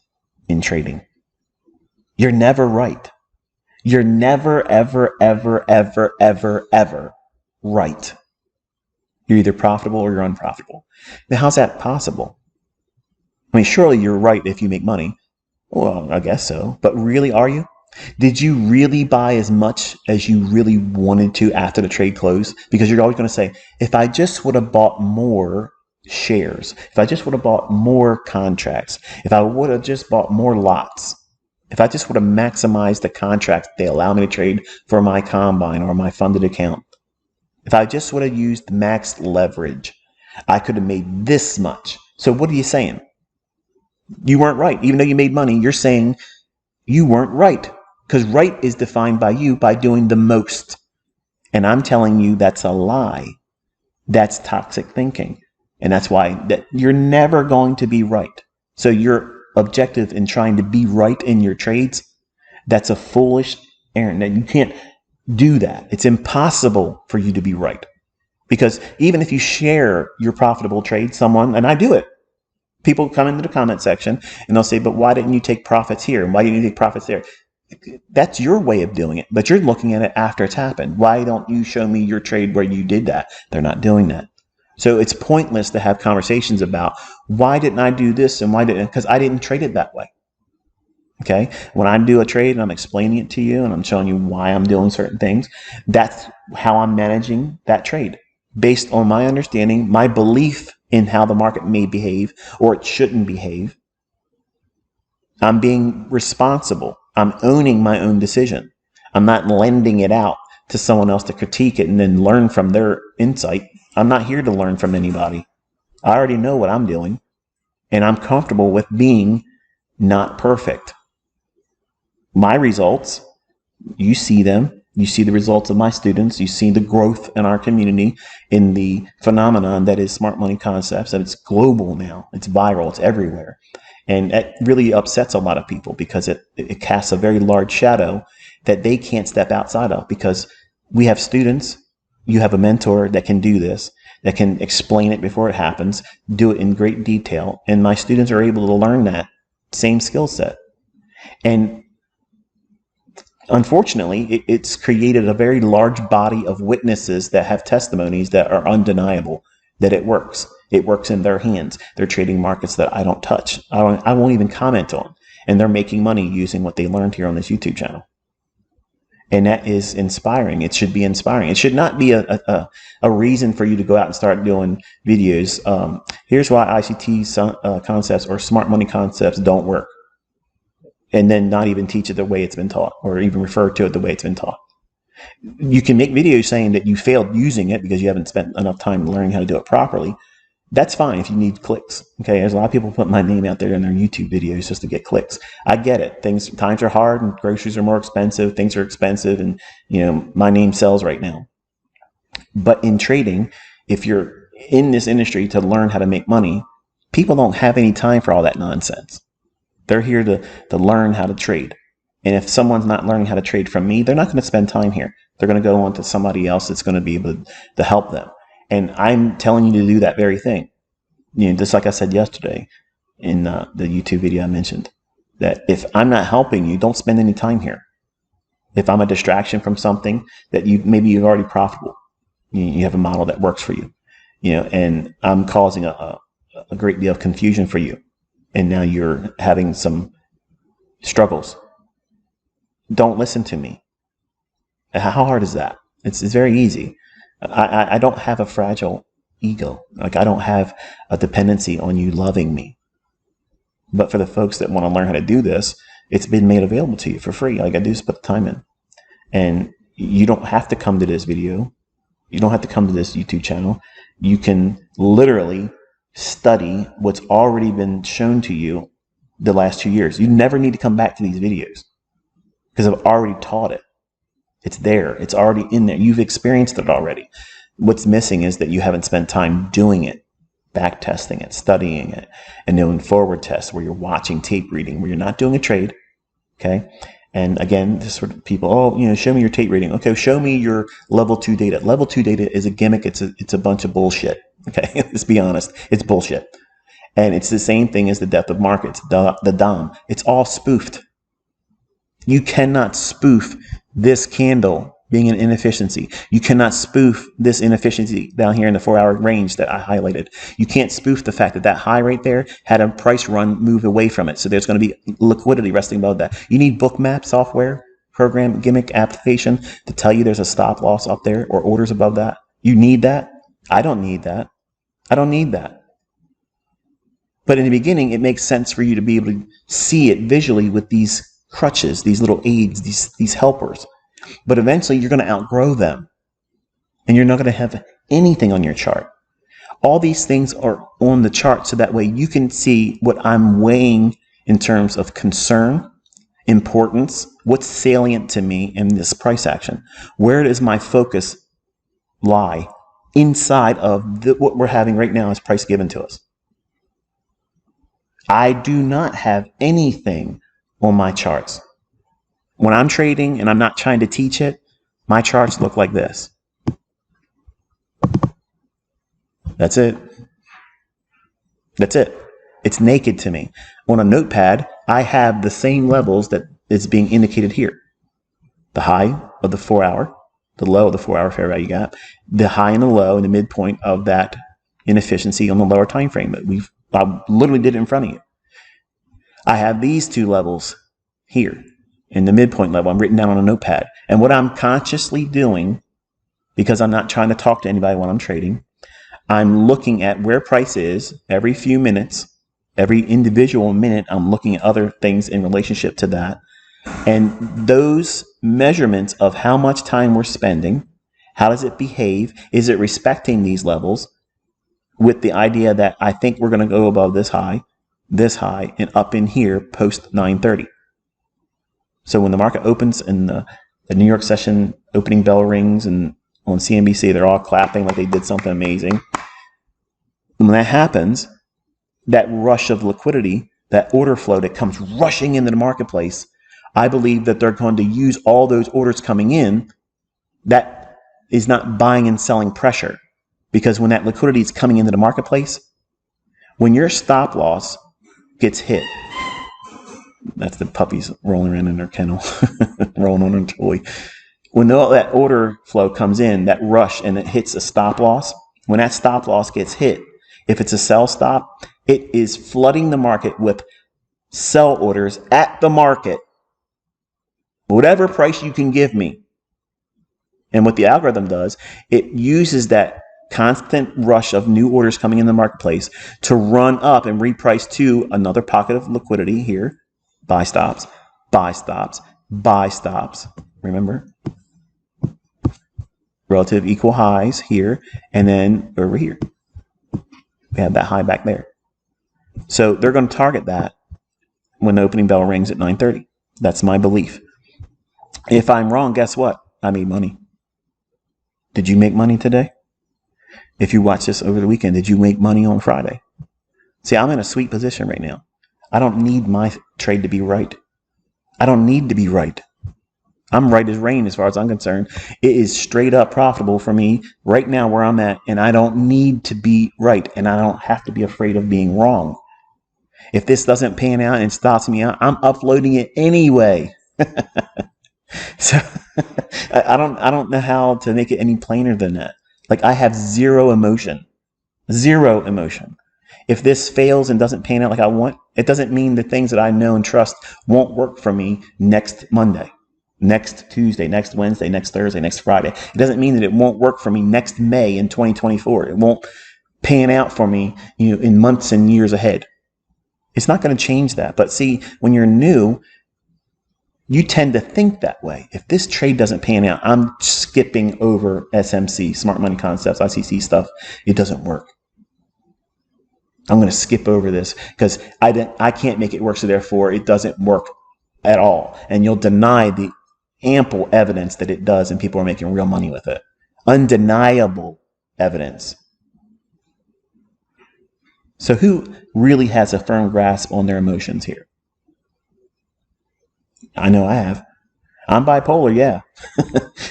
in trading. You're never right. You're never, ever, ever, ever, ever, ever right. You're either profitable or you're unprofitable. Now, how's that possible? I mean, surely you're right if you make money. Well, I guess so. But really, are you? Did you really buy as much as you really wanted to after the trade closed? Because you're always going to say, if I just would have bought more shares, if I just would have bought more contracts, if I would have just bought more lots, if I just would have maximized the contracts they allow me to trade for my combine or my funded account, if I just would have used max leverage, I could have made this much. So what are you saying? You weren't right. Even though you made money, you're saying you weren't right. Because right is defined by you by doing the most. And I'm telling you that's a lie. That's toxic thinking. And that's why that you're never going to be right. So your objective in trying to be right in your trades, that's a foolish errand. And you can't do that. It's impossible for you to be right. Because even if you share your profitable trade, someone, and I do it, people come into the comment section and they'll say, but why didn't you take profits here? And why didn't you take profits there? That's your way of doing it, but you're looking at it after it's happened. Why don't you show me your trade where you did that? They're not doing that. So it's pointless to have conversations about why didn't I do this and why didn't, because I didn't trade it that way. Okay. When I do a trade and I'm explaining it to you and I'm showing you why I'm doing certain things, that's how I'm managing that trade based on my understanding, my belief in how the market may behave or it shouldn't behave. I'm being responsible. I'm owning my own decision. I'm not lending it out to someone else to critique it and then learn from their insight. I'm not here to learn from anybody. I already know what I'm doing, and I'm comfortable with being not perfect. My results, you see them. You see the results of my students. You see the growth in our community in the phenomenon that is smart money concepts, and it's global now. It's viral. It's everywhere. And it really upsets a lot of people because it casts a very large shadow that they can't step outside of, because we have students, you have a mentor that can do this, that can explain it before it happens, do it in great detail. And my students are able to learn that same skill set. And unfortunately, it's created a very large body of witnesses that have testimonies that are undeniable that it works. It works in their hands. They're trading markets that I don't touch. I won't even comment on. And they're making money using what they learned here on this YouTube channel. And that is inspiring. It should be inspiring. It should not be a reason for you to go out and start doing videos. Here's why ICT concepts or smart money concepts don't work. And then not even teach it the way it's been taught, or even refer to it the way it's been taught. You can make videos saying that you failed using it because you haven't spent enough time learning how to do it properly. That's fine if you need clicks. Okay, there's a lot of people put my name out there in their YouTube videos just to get clicks. I get it. Times are hard and groceries are more expensive. Things are expensive, and my name sells right now. But in trading, if you're in this industry to learn how to make money, people don't have any time for all that nonsense. They're here to learn how to trade. And if someone's not learning how to trade from me, they're not going to spend time here. They're going to go on to somebody else that's going to be able to help them. And I'm telling you to do that very thing. Just like I said yesterday in the YouTube video I mentioned, that if I'm not helping you, don't spend any time here. If I'm a distraction from something that maybe you're already profitable, you have a model that works for you, and I'm causing a great deal of confusion for you, and now you're having some struggles. Don't listen to me. How hard is that? It's very easy. I don't have a fragile ego. Like, I don't have a dependency on you loving me. But for the folks that want to learn how to do this, it's been made available to you for free. All you got to do is put the time in. And you don't have to come to this video. You don't have to come to this YouTube channel. You can literally study what's already been shown to you the last 2 years. You never need to come back to these videos because I've already taught it. It's there. It's already in there. You've experienced it already. What's missing is that you haven't spent time doing it, back testing it, studying it, and doing forward tests where you're watching tape reading, where you're not doing a trade. Okay. And again, this sort of people, show me your tape reading. Okay, show me your level 2 data. Level 2 data is a gimmick. It's a bunch of bullshit. Okay, let's be honest. It's bullshit. And it's the same thing as the depth of markets, the DOM. It's all spoofed. You cannot spoof this candle being an inefficiency. You cannot spoof this inefficiency down here in the 4-hour range that I highlighted. You can't spoof the fact that that high right there had a price run move away from it. So there's going to be liquidity resting above that. You need bookmap software, program, gimmick, application to tell you there's a stop loss up there or orders above that. You need that. I don't need that. I don't need that. But in the beginning, it makes sense for you to be able to see it visually with these crutches, these little aids, these helpers. But eventually you're going to outgrow them and you're not going to have anything on your chart. All these things are on the chart so that way you can see what I'm weighing in terms of concern, importance, what's salient to me in this price action. Where does my focus lie inside of what we're having right now as price given to us? I do not have anything on my charts. When I'm trading and I'm not trying to teach it, my charts look like this. That's it. That's it. It's naked to me. On a notepad, I have the same levels that is being indicated here. The high of the 4-hour, the low of the 4-hour fair value gap, the high and the low and the midpoint of that inefficiency on the lower time frame that I literally did it in front of you. I have these two levels here in the midpoint level. I'm written down on a notepad. And what I'm consciously doing, because I'm not trying to talk to anybody when I'm trading, I'm looking at where price is every few minutes, every individual minute. I'm looking at other things in relationship to that. And those measurements of how much time we're spending, how does it behave? Is it respecting these levels with the idea that I think we're going to go above this high, and up in here post 9:30. So when the market opens and the New York session opening bell rings and on CNBC, they're all clapping like they did something amazing. When that happens, that rush of liquidity, that order flow that comes rushing into the marketplace, I believe that they're going to use all those orders coming in. That is not buying and selling pressure, because when that liquidity is coming into the marketplace, when your stop loss gets hit, that's the puppies rolling around in their kennel, rolling on their toy. When all that order flow comes in, that rush, and it hits a stop loss, when that stop loss gets hit, if it's a sell stop, it is flooding the market with sell orders at the market, whatever price you can give me. And what the algorithm does, it uses that constant rush of new orders coming in the marketplace to run up and reprice to another pocket of liquidity here. Buy stops, buy stops, buy stops. Remember? Relative equal highs here, and then over here. We have that high back there. So they're going to target that when the opening bell rings at 9:30. That's my belief. If I'm wrong, guess what? I made money. Did you make money today? If you watch this over the weekend, did you make money on Friday? See, I'm in a sweet position right now. I don't need my trade to be right. I don't need to be right. I'm right as rain as far as I'm concerned. It is straight up profitable for me right now where I'm at, and I don't need to be right, and I don't have to be afraid of being wrong. If this doesn't pan out and stops me out, I'm uploading it anyway. So I don't know how to make it any plainer than that. Like, I have zero emotion. Zero emotion. If this fails and doesn't pan out like I want, it doesn't mean the things that I know and trust won't work for me next Monday, next Tuesday, next Wednesday, next Thursday, next Friday. It doesn't mean that it won't work for me next May in 2024. It won't pan out for me, in months and years ahead. It's not going to change that. But see, when you're new, you tend to think that way. If this trade doesn't pan out, I'm skipping over SMC, smart money concepts, ICC stuff. It doesn't work. I'm going to skip over this because I can't make it work, so therefore it doesn't work at all. And you'll deny the ample evidence that it does, and people are making real money with it. Undeniable evidence. So who really has a firm grasp on their emotions here? I know I have. I'm bipolar, yeah.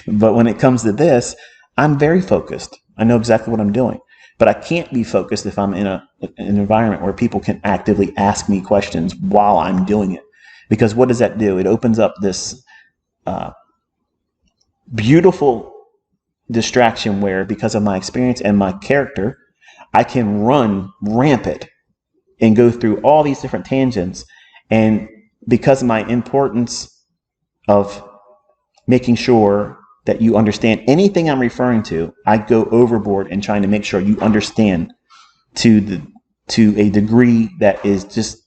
But when it comes to this, I'm very focused. I know exactly what I'm doing. But I can't be focused if I'm in an environment where people can actively ask me questions while I'm doing it. Because what does that do? It opens up this beautiful distraction where, because of my experience and my character, I can run rampant and go through all these different tangents. And because of my importance of making sure that you understand anything I'm referring to, I go overboard in trying to make sure you understand to a degree that is just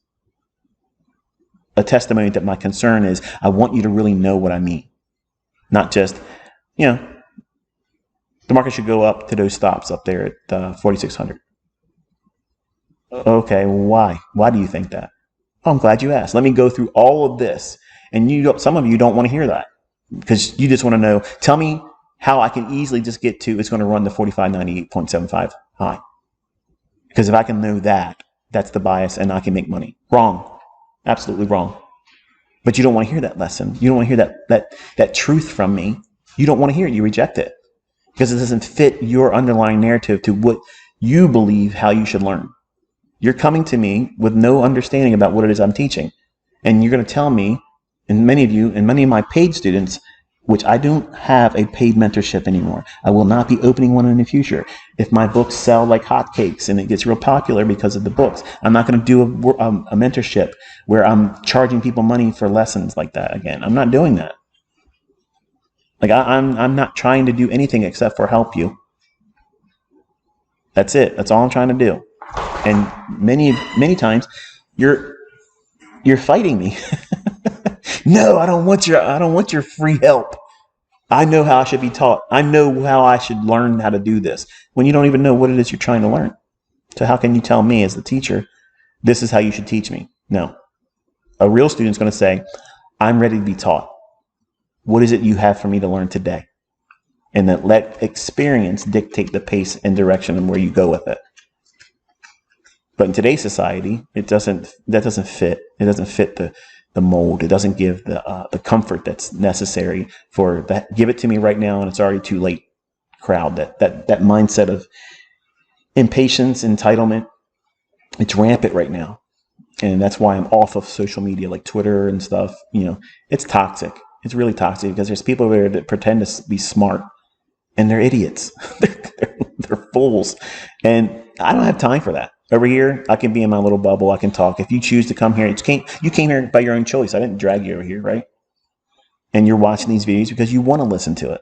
a testimony that my concern is I want you to really know what I mean. Not just, the market should go up to those stops up there at 4,600. Okay, why? Why do you think that? Oh, I'm glad you asked. Let me go through all of this. And some of you don't want to hear that because you just want to know, tell me how I can easily just get to, it's going to run the 4598.75 high. Because if I can know that, that's the bias and I can make money. Wrong. Absolutely wrong. But you don't want to hear that lesson. You don't want to hear that truth from me. You don't want to hear it. You reject it because it doesn't fit your underlying narrative to what you believe how you should learn. You're coming to me with no understanding about what it is I'm teaching. And you're going to tell me, and many of my paid students, which I don't have a paid mentorship anymore. I will not be opening one in the future. If my books sell like hotcakes and it gets real popular because of the books, I'm not going to do a mentorship where I'm charging people money for lessons like that again. I'm not doing that. Like I'm not trying to do anything except for help you. That's it. That's all I'm trying to do. And many times you're fighting me. No, I don't want your free help. I know how I should be taught. I know how I should learn how to do this. When you don't even know what it is you're trying to learn. So how can you tell me as the teacher, this is how you should teach me? No. A real student's going to say, I'm ready to be taught. What is it you have for me to learn today? And then let experience dictate the pace and direction and where you go with it. But in today's society, that doesn't fit. It doesn't fit the mold. It doesn't give the comfort that's necessary for that. Give it to me right now and it's already too late crowd. That mindset of impatience, entitlement, it's rampant right now. And that's why I'm off of social media like Twitter and stuff. It's toxic. It's really toxic because there's people there that pretend to be smart and they're idiots. they're fools. And I don't have time for that. Over here, I can be in my little bubble. I can talk. If you choose to come here, you came here by your own choice. I didn't drag you over here, right? And you're watching these videos because you want to listen to it.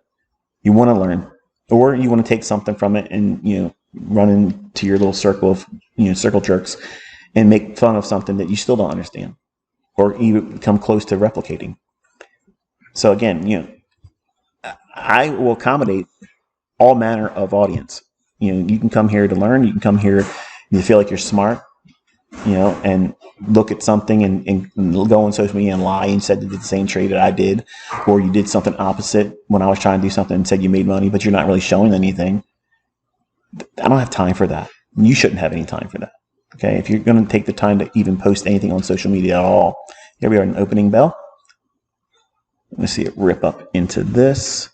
You want to learn. Or you want to take something from it and, run into your little circle of, circle jerks and make fun of something that you still don't understand or even come close to replicating. So again, I will accommodate all manner of audience. You can come here to learn. You can come here you feel like you're smart, and look at something and go on social media and lie and said you did the same trade that I did, or you did something opposite when I was trying to do something and said you made money, but you're not really showing anything. I don't have time for that. You shouldn't have any time for that. Okay. If you're going to take the time to even post anything on social media at all, here we are, an opening bell. Let's see it rip up into this,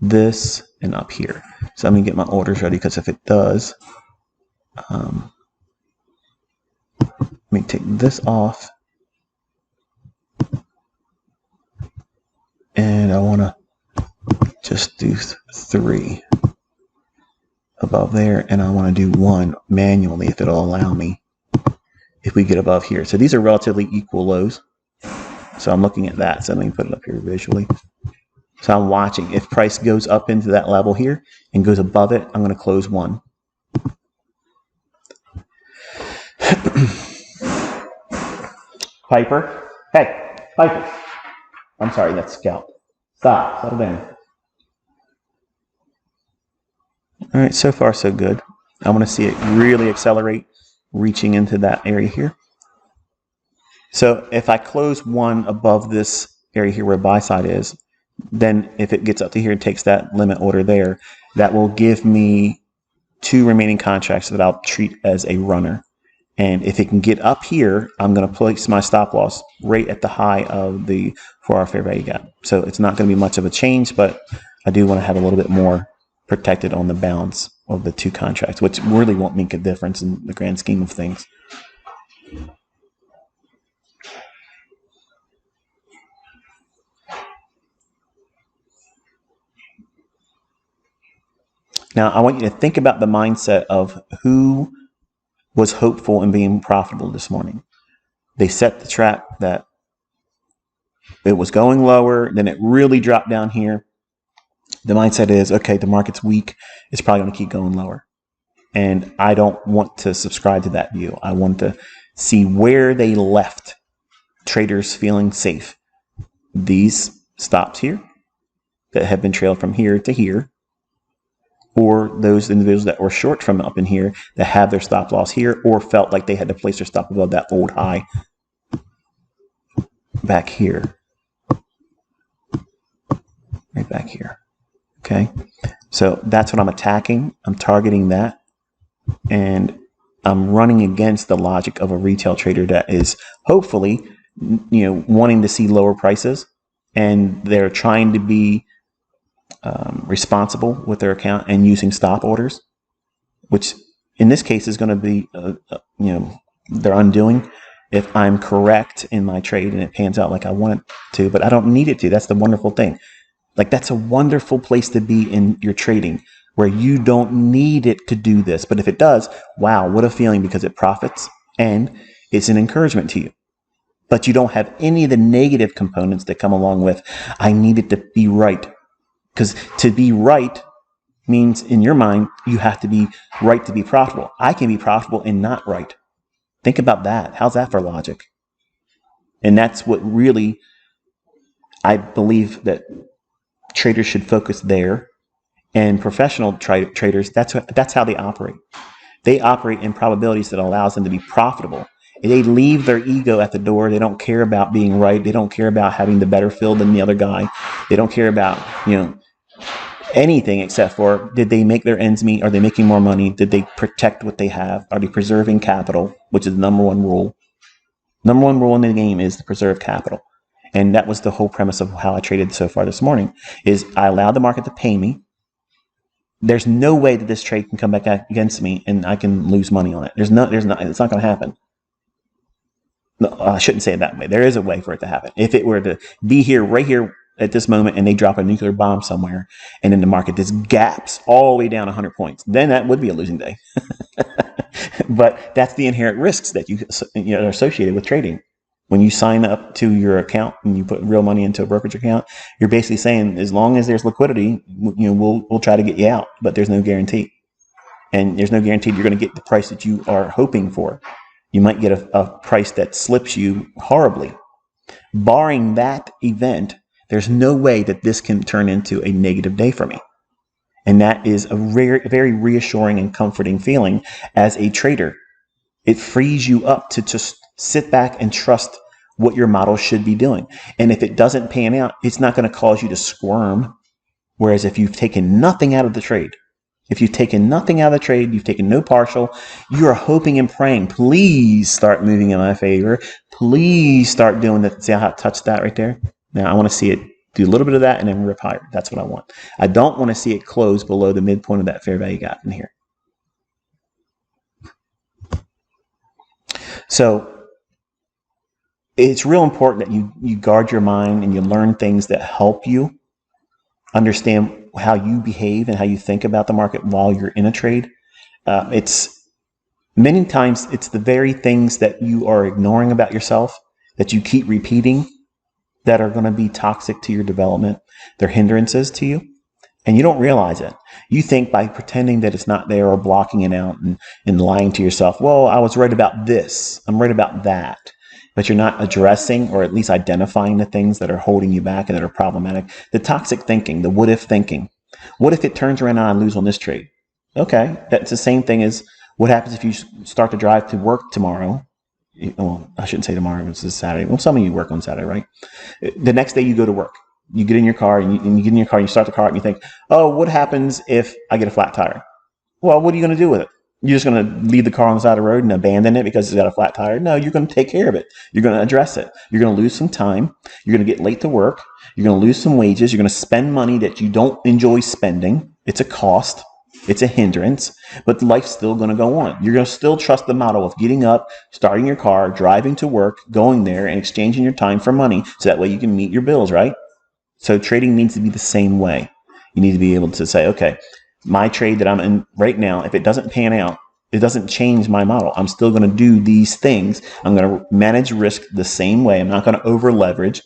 and up here. So I'm going to get my orders ready because if it does, let me take this off. and I want to just do 3 above there, and I want to do 1 manually if it'll allow me, if we get above here. So these are relatively equal lows. So I'm looking at that. So let me put it up here visually. So I'm watching. If price goes up into that level here and goes above it, I'm going to close 1. Piper. Hey, Piper. I'm sorry, that's Scout. Stop. Settle down. All right, so far so good. I want to see it really accelerate, reaching into that area here. So if I close 1 above this area here where buy side is, then if it gets up to here and takes that limit order there, that will give me 2 remaining contracts that I'll treat as a runner. And if it can get up here, I'm going to place my stop loss right at the high of the 4-hour fair value gap. So it's not going to be much of a change, but I do want to have a little bit more protected on the balance of the 2 contracts, which really won't make a difference in the grand scheme of things. Now, I want you to think about the mindset of who was hopeful in being profitable this morning. They set the trap that it was going lower, then it really dropped down here. The mindset is, okay, the market's weak. It's probably going to keep going lower. And I don't want to subscribe to that view. I want to see where they left traders feeling safe. These stops here that have been trailed from here to here, or those individuals that were short from up in here that have their stop loss here, or felt like they had to place their stop above that old high back here. Right back here. Okay, so that's what I'm attacking. I'm targeting that, and I'm running against the logic of a retail trader that is hopefully, wanting to see lower prices, and they're trying to be responsible with their account and using stop orders, which in this case is going to be, their undoing if I'm correct in my trade and it pans out like I want it to, but I don't need it to. That's the wonderful thing. Like, that's a wonderful place to be in your trading, where you don't need it to do this. But if it does, wow, what a feeling, because it profits and it's an encouragement to you. But you don't have any of the negative components that come along with, I need it to be right. Because to be right means, in your mind, you have to be right to be profitable. I can be profitable and not right. Think about that. How's that for logic? And that's what really, I believe that traders should focus there, and professional traders, that's how they operate. They operate in probabilities that allows them to be profitable. They leave their ego at the door. They don't care about being right. They don't care about having the better field than the other guy. They don't care about, anything except for, did they make their ends meet? Are they making more money? Did they protect what they have? Are they preserving capital, which is the number one rule? Number one rule in the game is to preserve capital. And that was the whole premise of how I traded so far this morning, is I allowed the market to pay me. There's no way that this trade can come back against me and I can lose money on it. It's not going to happen. No, I shouldn't say it that way. There is a way for it to happen. If it were to be here, right here at this moment, and they drop a nuclear bomb somewhere, and then the market just gaps all the way down 100 points, then that would be a losing day. But that's the inherent risks that are associated with trading. When you sign up to your account and you put real money into a brokerage account, you're basically saying, as long as there's liquidity, we'll try to get you out, but there's no guarantee. And there's no guarantee you're going to get the price that you are hoping for. You might get a price that slips you horribly. Barring that event, there's no way that this can turn into a negative day for me. And that is a very, very reassuring and comforting feeling as a trader. It frees you up to just sit back and trust what your model should be doing. And if it doesn't pan out, it's not going to cause you to squirm. Whereas if you've taken nothing out of the trade, you've taken no partial, you are hoping and praying, please start moving in my favor. Please start doing that. See how I touched that right there? Now I want to see it do a little bit of that and then rip higher. That's what I want. I don't want to see it close below the midpoint of that fair value gap in here. So it's real important that you guard your mind and you learn things that help you understand how you behave and how you think about the market while you're in a trade. It's many times it's the very things that you are ignoring about yourself that you keep repeating that are going to be toxic to your development. They're hindrances to you, and you don't realize it. You think by pretending that it's not there or blocking it out and lying to yourself, well, I was right about this, I'm right about that. But you're not addressing or at least identifying the things that are holding you back and that are problematic. The toxic thinking, the what if thinking. What if it turns around and I lose on this trade? Okay, that's the same thing as what happens if you start to drive to work tomorrow. Well, I shouldn't say tomorrow, it's this Saturday. Well, some of you work on Saturday, right? The next day you go to work. You get in your car and you get in your car and you start the car up and you think, oh, what happens if I get a flat tire? Well, what are you going to do with it? You're just going to leave the car on the side of the road and abandon it because it's got a flat tire? No, you're going to take care of it. You're going to address it. You're going to lose some time. You're going to get late to work. You're going to lose some wages. You're going to spend money that you don't enjoy spending. It's a cost. It's a hindrance, but life's still going to go on. You're going to still trust the model of getting up, starting your car, driving to work, going there, and exchanging your time for money so that way you can meet your bills, right? So trading needs to be the same way. You need to be able to say, okay, my trade that I'm in right now, if it doesn't pan out, it doesn't change my model. I'm still going to do these things. I'm going to manage risk the same way. I'm not going to over leverage.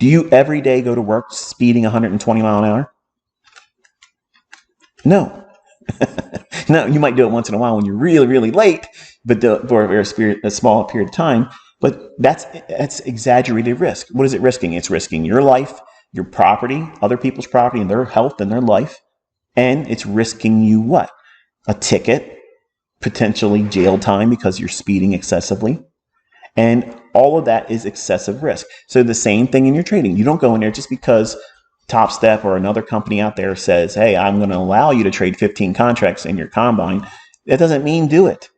Do you every day go to work speeding 120 miles an hour? No. No, you might do it once in a while when you're really, really late, but for a small period of time. But that's exaggerated risk. What is it risking? It's risking your life, your property, other people's property, and their health and their life. And it's risking you what? A ticket, potentially jail time because you're speeding excessively. And all of that is excessive risk. So the same thing in your trading. You don't go in there just because Top Step or another company out there says, hey, I'm going to allow you to trade 15 contracts in your combine. That doesn't mean do it.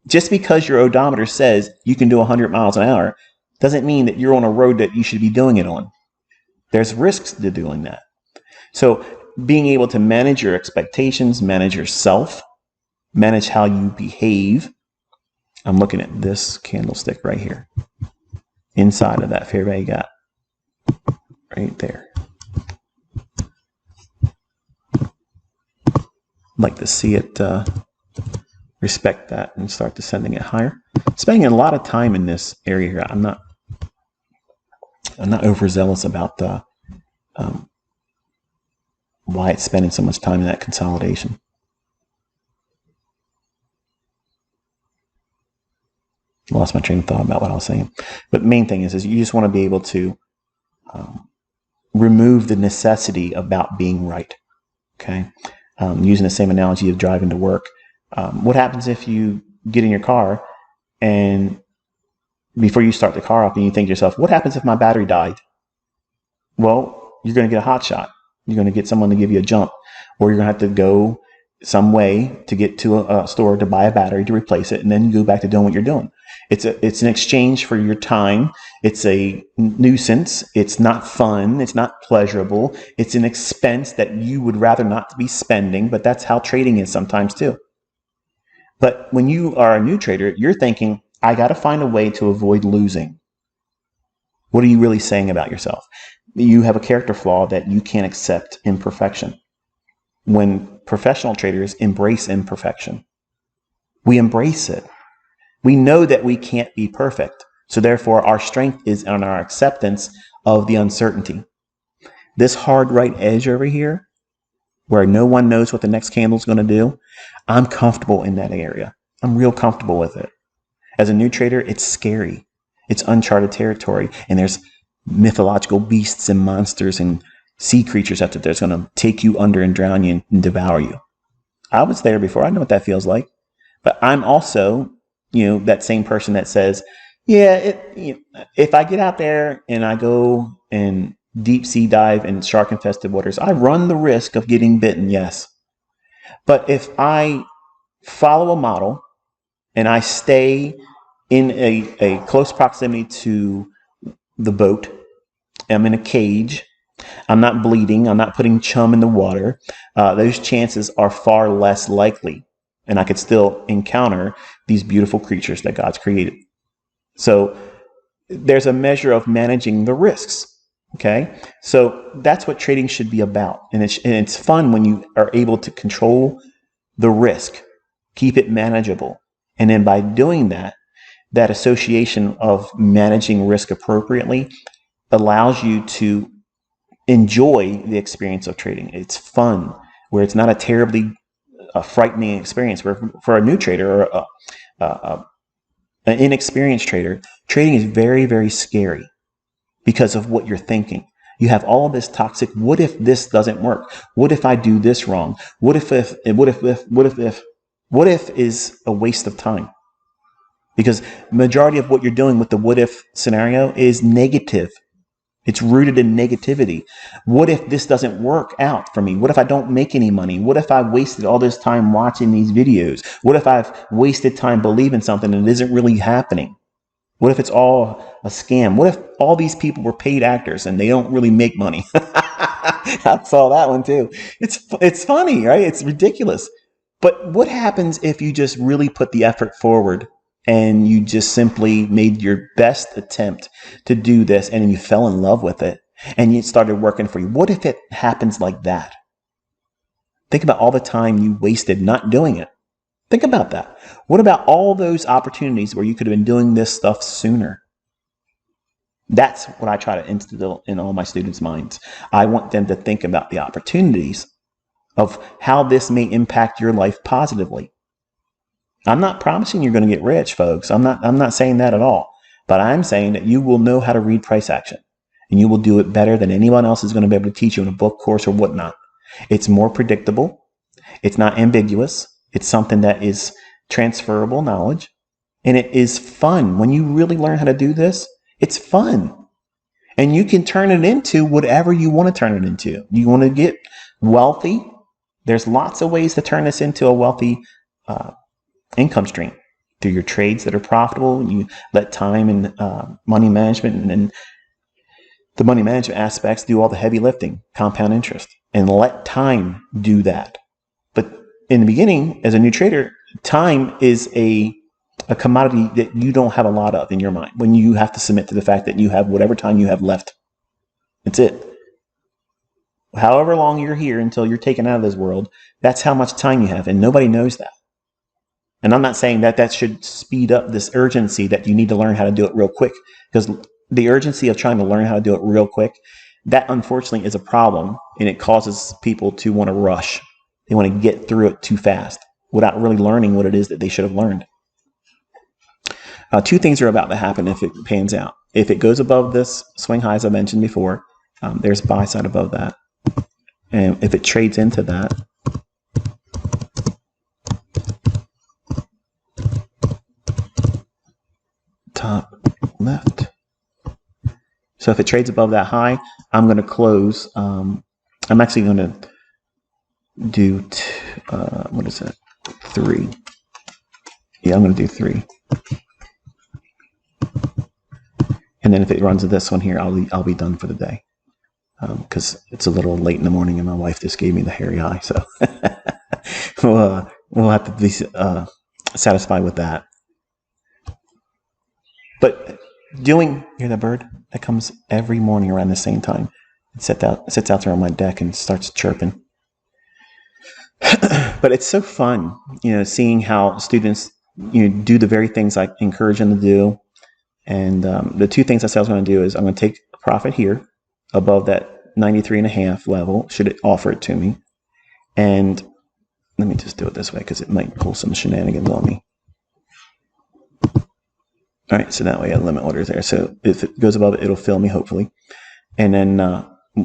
Just because your odometer says you can do 100 miles an hour doesn't mean that you're on a road that you should be doing it on. There's risks to doing that. So being able to manage your expectations, manage yourself, manage how you behave. I'm looking at this candlestick right here. Inside of that fair value gap. Right there. Like to see it respect that and start descending it higher. Spending a lot of time in this area here. I'm not overzealous about the why it's spending so much time in that consolidation. I lost my train of thought about what I was saying. But the main thing is you just want to be able to remove the necessity about being right. Okay, using the same analogy of driving to work. What happens if you get in your car and before you start the car up and you think to yourself, what happens if my battery died? Well, you're going to get a hot shot. You're going to get someone to give you a jump, or you're going to have to go some way to get to a store to buy a battery to replace it, and then you go back to doing what you're doing. It's an exchange for your time. It's a nuisance. It's not fun. It's not pleasurable. It's an expense that you would rather not be spending, but that's how trading is sometimes too. But when you are a new trader, you're thinking, I got to find a way to avoid losing. What are you really saying about yourself? You have a character flaw that you can't accept imperfection. When professional traders embrace imperfection, we embrace it. We know that we can't be perfect. So therefore, our strength is on our acceptance of the uncertainty. This hard right edge over here, where no one knows what the next candle is going to do, I'm comfortable in that area. I'm real comfortable with it. As a new trader, it's scary. It's uncharted territory. And there's mythological beasts and monsters and sea creatures out there that's going to take you under and drown you and devour you. I was there before. I know what that feels like. But I'm also, that same person that says, if I get out there and I go and deep sea dive in shark infested waters, I run the risk of getting bitten, yes. But if I follow a model and I stay in a close proximity to the boat, I'm in a cage, I'm not bleeding, I'm not putting chum in the water, those chances are far less likely. And I could still encounter these beautiful creatures that God's created. So there's a measure of managing the risks. Okay, so that's what trading should be about. And it's fun when you are able to control the risk, keep it manageable. And then by doing that, that association of managing risk appropriately allows you to enjoy the experience of trading. It's fun, where it's not a terribly frightening experience. Where for a new trader or an inexperienced trader, trading is very, very scary because of what you're thinking. You have all of this toxic, what if this doesn't work? What if I do this wrong? What if is a waste of time? Because majority of what you're doing with the what if scenario is negative. It's rooted in negativity. What if this doesn't work out for me? What if I don't make any money? What if I wasted all this time watching these videos? What if I've wasted time believing something and it isn't really happening? What if it's all a scam? What if all these people were paid actors and they don't really make money? I saw that one too. It's funny, right? It's ridiculous. But what happens if you just really put the effort forward and you just simply made your best attempt to do this and you fell in love with it and it started working for you? What if it happens like that? Think about all the time you wasted not doing it. Think about that. What about all those opportunities where you could have been doing this stuff sooner? That's what I try to instill in all my students' minds. I want them to think about the opportunities of how this may impact your life positively. I'm not promising you're going to get rich, folks. I'm not saying that at all. But I'm saying that you will know how to read price action and you will do it better than anyone else is going to be able to teach you in a book, course, or whatnot. It's more predictable. It's not ambiguous. It's something that is transferable knowledge, and it is fun. When you really learn how to do this, it's fun. And you can turn it into whatever you want to turn it into. You want to get wealthy? There's lots of ways to turn this into a wealthy income stream through your trades that are profitable. You let time and money management and the money management aspects do all the heavy lifting, compound interest, and let time do that. But in the beginning, as a new trader, time is a commodity that you don't have a lot of in your mind when you have to submit to the fact that you have whatever time you have left. That's it. However long you're here until you're taken out of this world, that's how much time you have, and nobody knows that. And I'm not saying that should speed up this urgency that you need to learn how to do it real quick, because the urgency of trying to learn how to do it real quick, that unfortunately is a problem, and it causes people to want to rush. They want to get through it too fast without really learning what it is that they should have learned. Two things are about to happen if it pans out. If it goes above this swing high, as I mentioned before, there's buy side above that. And if it trades into that, top left. So if it trades above that high, I'm going to close. I'm actually going to do, what is it? 3. Yeah, I'm going to do 3. And then if it runs to this one here, I'll be done for the day. Because it's a little late in the morning and my wife just gave me the hairy eye. So we'll have to be satisfied with that. But hear that bird? That comes every morning around the same time. It sits out there on my deck and starts chirping. But it's so fun, seeing how students, do the very things I encourage them to do. And the two things I said I was going to do is I'm going to take a profit here above that 93.5 level, should it offer it to me. And let me just do it this way because it might pull some shenanigans on me. All right, so that way I limit orders there. So if it goes above it, it'll fill me, hopefully. And then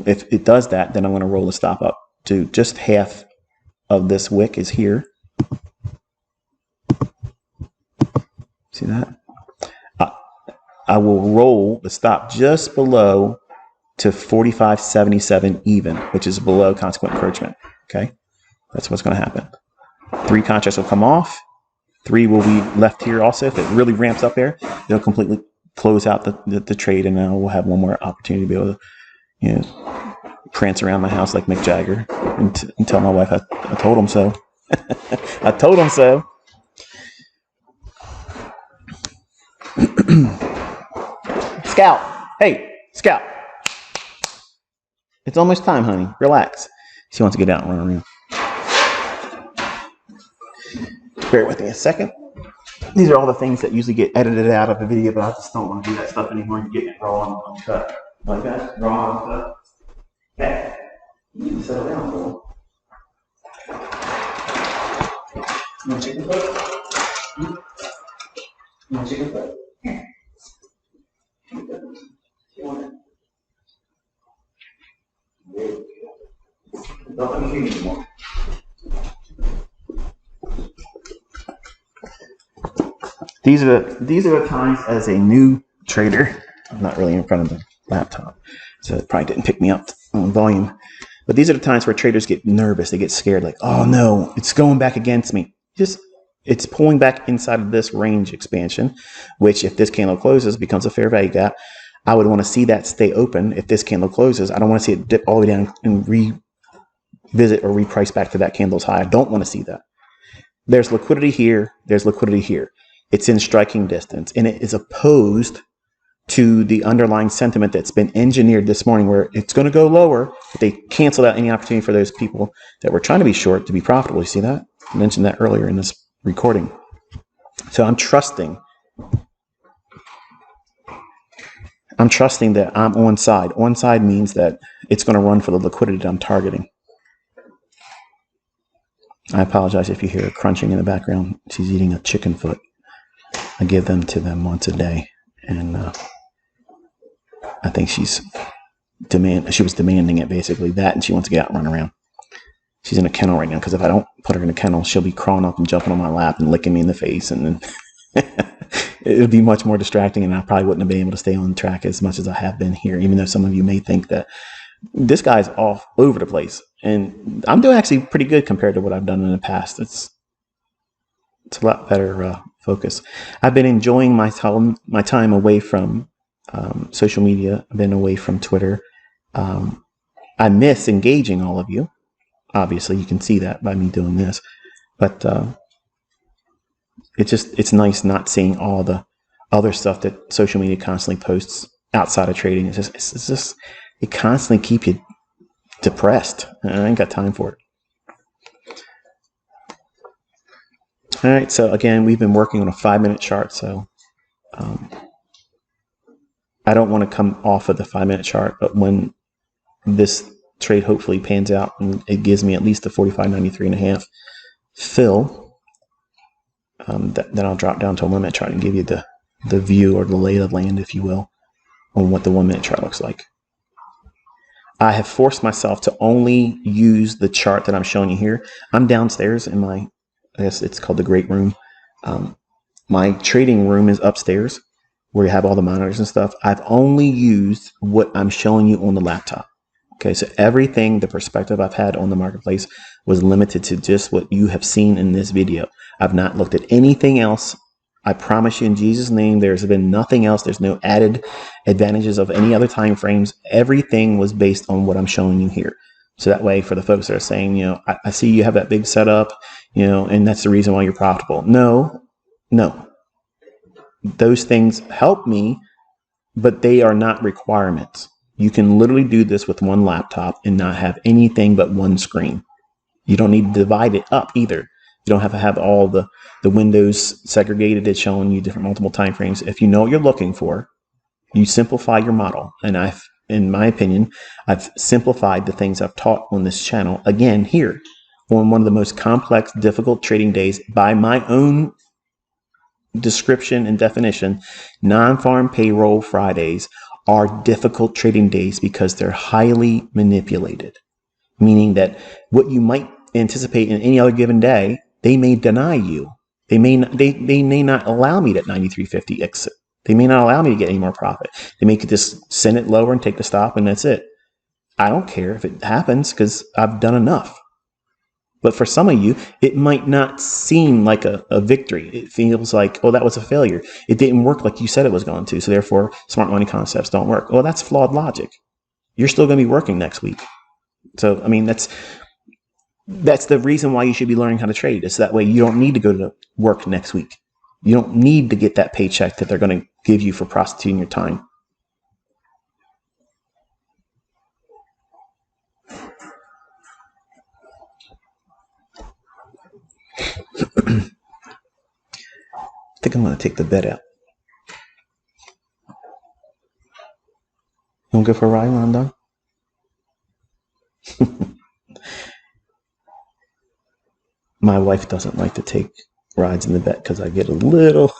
if it does that, then I'm going to roll the stop up to just half of this wick is here. See that? I will roll the stop just below to 45.77 even, which is below consequent encroachment. Okay, that's what's going to happen. 3 contracts will come off. 3 will be left here also. If it really ramps up there, it'll completely close out the trade, and now we'll have one more opportunity to be able to, prance around my house like Mick Jagger and tell my wife I told him so. I told him so. Scout. Hey, Scout. It's almost time, honey. Relax. She wants to get out and run around. Bear with me a second. These are all the things that usually get edited out of the video, but I just don't want to do that stuff anymore and get it raw and uncut. Like that? Raw and uncut? Hey, you need to settle down a little. You want chicken foot? You want chicken foot? Here. You want it? Don't let me hear you anymore. These are the times as a new trader. I'm not really in front of the laptop, so it probably didn't pick me up on volume. But these are the times where traders get nervous. They get scared, like, oh no, it's going back against me. It's pulling back inside of this range expansion, which if this candle closes becomes a fair value gap. I would want to see that stay open. If this candle closes, I don't want to see it dip all the way down and revisit or reprice back to that candle's high. I don't want to see that. There's liquidity here. There's liquidity here. It's in striking distance, and it is opposed to the underlying sentiment that's been engineered this morning, where it's going to go lower. But they canceled out any opportunity for those people that were trying to be short to be profitable. You see that? I mentioned that earlier in this recording. So I'm trusting that I'm on side. On side means that it's going to run for the liquidity that I'm targeting. I apologize if you hear crunching in the background. She's eating a chicken foot. I give them to them once a day, and I think she was demanding it, basically, that, and she wants to get out and run around. She's in a kennel right now, because if I don't put her in a kennel, she'll be crawling up and jumping on my lap and licking me in the face, and then it would be much more distracting, and I probably wouldn't have been able to stay on track as much as I have been here, even though some of you may think that this guy's all over the place. And I'm doing actually pretty good compared to what I've done in the past. It's a lot better focus. I've been enjoying my time away from social media. I've been away from Twitter. I miss engaging all of you. Obviously, you can see that by me doing this. But it's nice not seeing all the other stuff that social media constantly posts outside of trading. It constantly keep you depressed. I ain't got time for it. All right, so again, we've been working on a 5-minute chart, so I don't want to come off of the 5-minute chart, but when this trade hopefully pans out and it gives me at least a 45.93.5 fill, then I'll drop down to a 1-minute chart and give you the view, or the lay of the land, if you will, on what the 1-minute chart looks like. I have forced myself to only use the chart that I'm showing you here. I'm downstairs in my, I guess it's called the great room. My trading room is upstairs, where you have all the monitors and stuff. I've only used what I'm showing you on the laptop. Okay, so everything, the perspective I've had on the marketplace was limited to just what you have seen in this video. I've not looked at anything else. I promise you in Jesus' name, there's been nothing else. There's no added advantages of any other time frames. Everything was based on what I'm showing you here. So that way, for the folks that are saying, I see you have that big setup, and that's the reason why you're profitable. No. Those things help me, but they are not requirements. You can literally do this with one laptop and not have anything but one screen. You don't need to divide it up either. You don't have to have all the windows segregated. It's showing you different multiple time frames. If you know what you're looking for, you simplify your model. And in my opinion, I've simplified the things I've taught on this channel, again, here on one of the most complex, difficult trading days by my own description and definition. Non-farm payroll Fridays are difficult trading days because they're highly manipulated, meaning that what you might anticipate in any other given day, they may deny you. They may not allow me that 93.50 exit. They may not allow me to get any more profit. They may just send it lower and take the stop, and that's it. I don't care if it happens, because I've done enough. But for some of you, it might not seem like a victory. It feels like, oh, that was a failure. It didn't work like you said it was going to. So therefore, smart money concepts don't work. Well, that's flawed logic. You're still going to be working next week. So, I mean, that's the reason why you should be learning how to trade. Is that way you don't need to go to work next week. You don't need to get that paycheck that they're going to give you for prostituting your time. think I'm going to take the bed out. You want to go for a ride when I'm done? My wife doesn't like to take rides in the bed because I get a little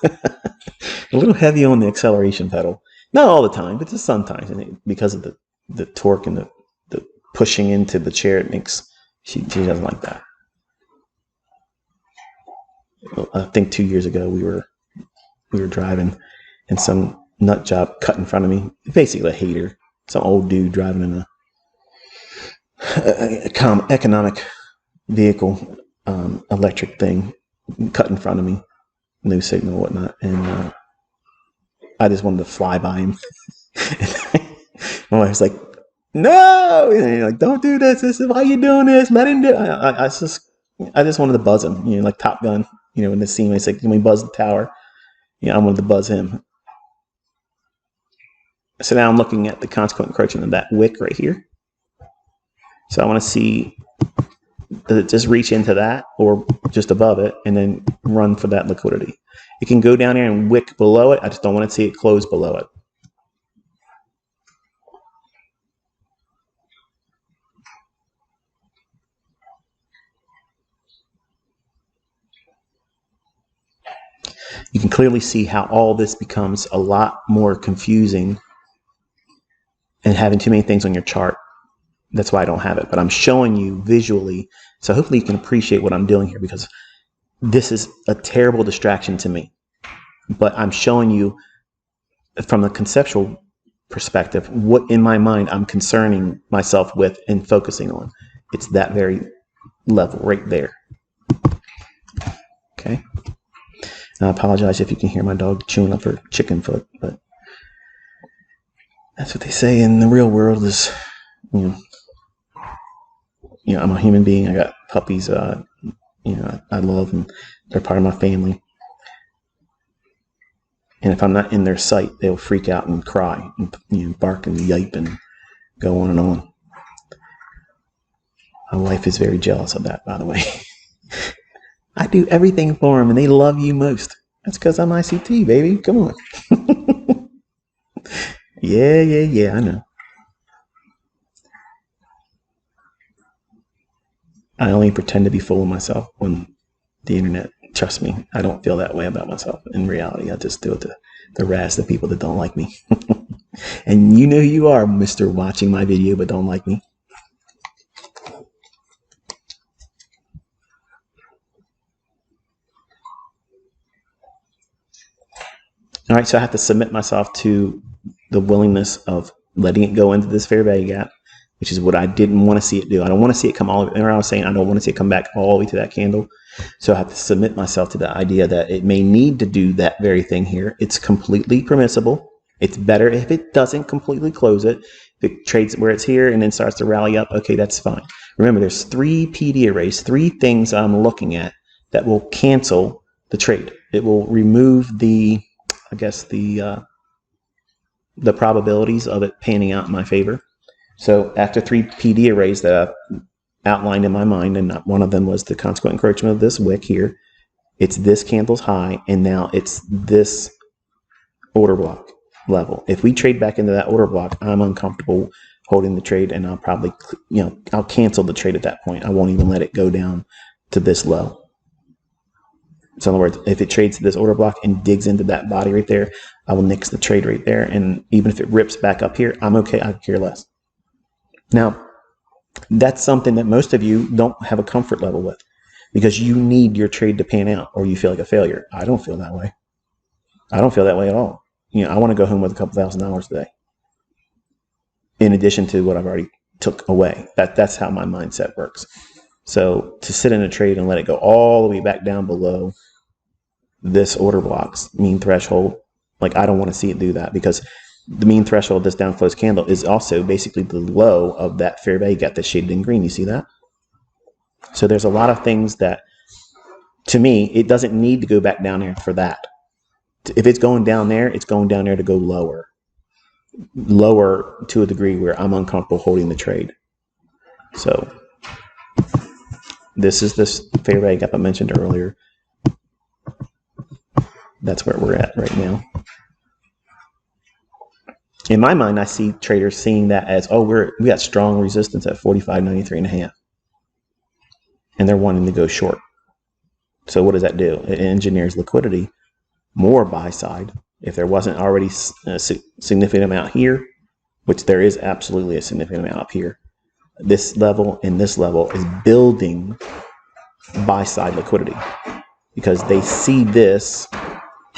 heavy on the acceleration pedal. Not all the time, but just sometimes. And because of the torque and the pushing into the chair, it makes she doesn't like that. I think 2 years ago we were driving and some nut job cut in front of me. Basically a hater, some old dude driving in a economic vehicle, electric thing, cut in front of me, no signal and whatnot, and I just wanted to fly by him. My wife's like, "No!" And like, "Don't do this. This is why you doing this. Let him do it." I just wanted to buzz him, like Top Gun. In the scene, it's like, "Can we buzz the tower?" I wanted to buzz him. So now I'm looking at the consequent encroachment of that wick right here. So I want to see, does it just reach into that or just above it and then run for that liquidity? It can go down there and wick below it. I just don't want to see it close below it. You can clearly see how all this becomes a lot more confusing and having too many things on your chart. That's why I don't have it, but I'm showing you visually. So hopefully you can appreciate what I'm doing here, because this is a terrible distraction to me. But I'm showing you from the conceptual perspective what in my mind I'm concerning myself with and focusing on. It's that very level right there. Okay. I apologize if you can hear my dog chewing up her chicken foot, but that's what they say in the real world is, I'm a human being. I got puppies, I love, and they're part of my family. And if I'm not in their sight, they'll freak out and cry and bark and yipe and go on and on. My wife is very jealous of that, by the way. I do everything for them, and they love you most. That's because I'm ICT, baby. Come on. Yeah, I know. I only pretend to be full of myself on the internet. Trust me, I don't feel that way about myself. In reality, I just do it to harass the people that don't like me. And you know who you are, Mr. Watching my video but don't like me. All right, so I have to submit myself to the willingness of letting it go into this fair value gap, which is what I didn't want to see it do. I don't want to see it come all the way. Remember I was saying I don't want to see it come back all the way to that candle. So I have to submit myself to the idea that it may need to do that very thing here. It's completely permissible. It's better if it doesn't completely close it. If it trades where it's here and then starts to rally up, okay, that's fine. Remember, there's 3 PD arrays, 3 things I'm looking at that will cancel the trade. It will remove the probabilities of it panning out in my favor. So after 3 PD arrays that I've outlined in my mind, and one of them was the consequent encroachment of this wick here, it's this candle's high, and now it's this order block level. If we trade back into that order block, I'm uncomfortable holding the trade, and I'll probably, I'll cancel the trade at that point. I won't even let it go down to this low. So in other words, if it trades to this order block and digs into that body right there, I will nix the trade right there. And even if it rips back up here, I'm okay. I care less. Now, that's something that most of you don't have a comfort level with, because you need your trade to pan out or you feel like a failure. I don't feel that way. I don't feel that way at all. I want to go home with a couple $1,000 today, in addition to what I've already took away. That's how my mindset works. So to sit in a trade and let it go all the way back down below this order block's mean threshold, like I don't want to see it do that, because the mean threshold of this down close candle is also basically the low of that fair value gap that's shaded in green. You see that? So there's a lot of things that, to me, it doesn't need to go back down there for that. If it's going down there, it's going down there to go lower to a degree where I'm uncomfortable holding the trade. So this is this fair value gap I mentioned earlier. that's where we're at right now. In my mind, I see traders seeing that as, oh, we got strong resistance at 45.93.5, and they're wanting to go short. So what does that do? It engineers liquidity, more buy side. If there wasn't already a significant amount here, which there is absolutely a significant amount up here, this level and this level is building buy side liquidity, because they see this.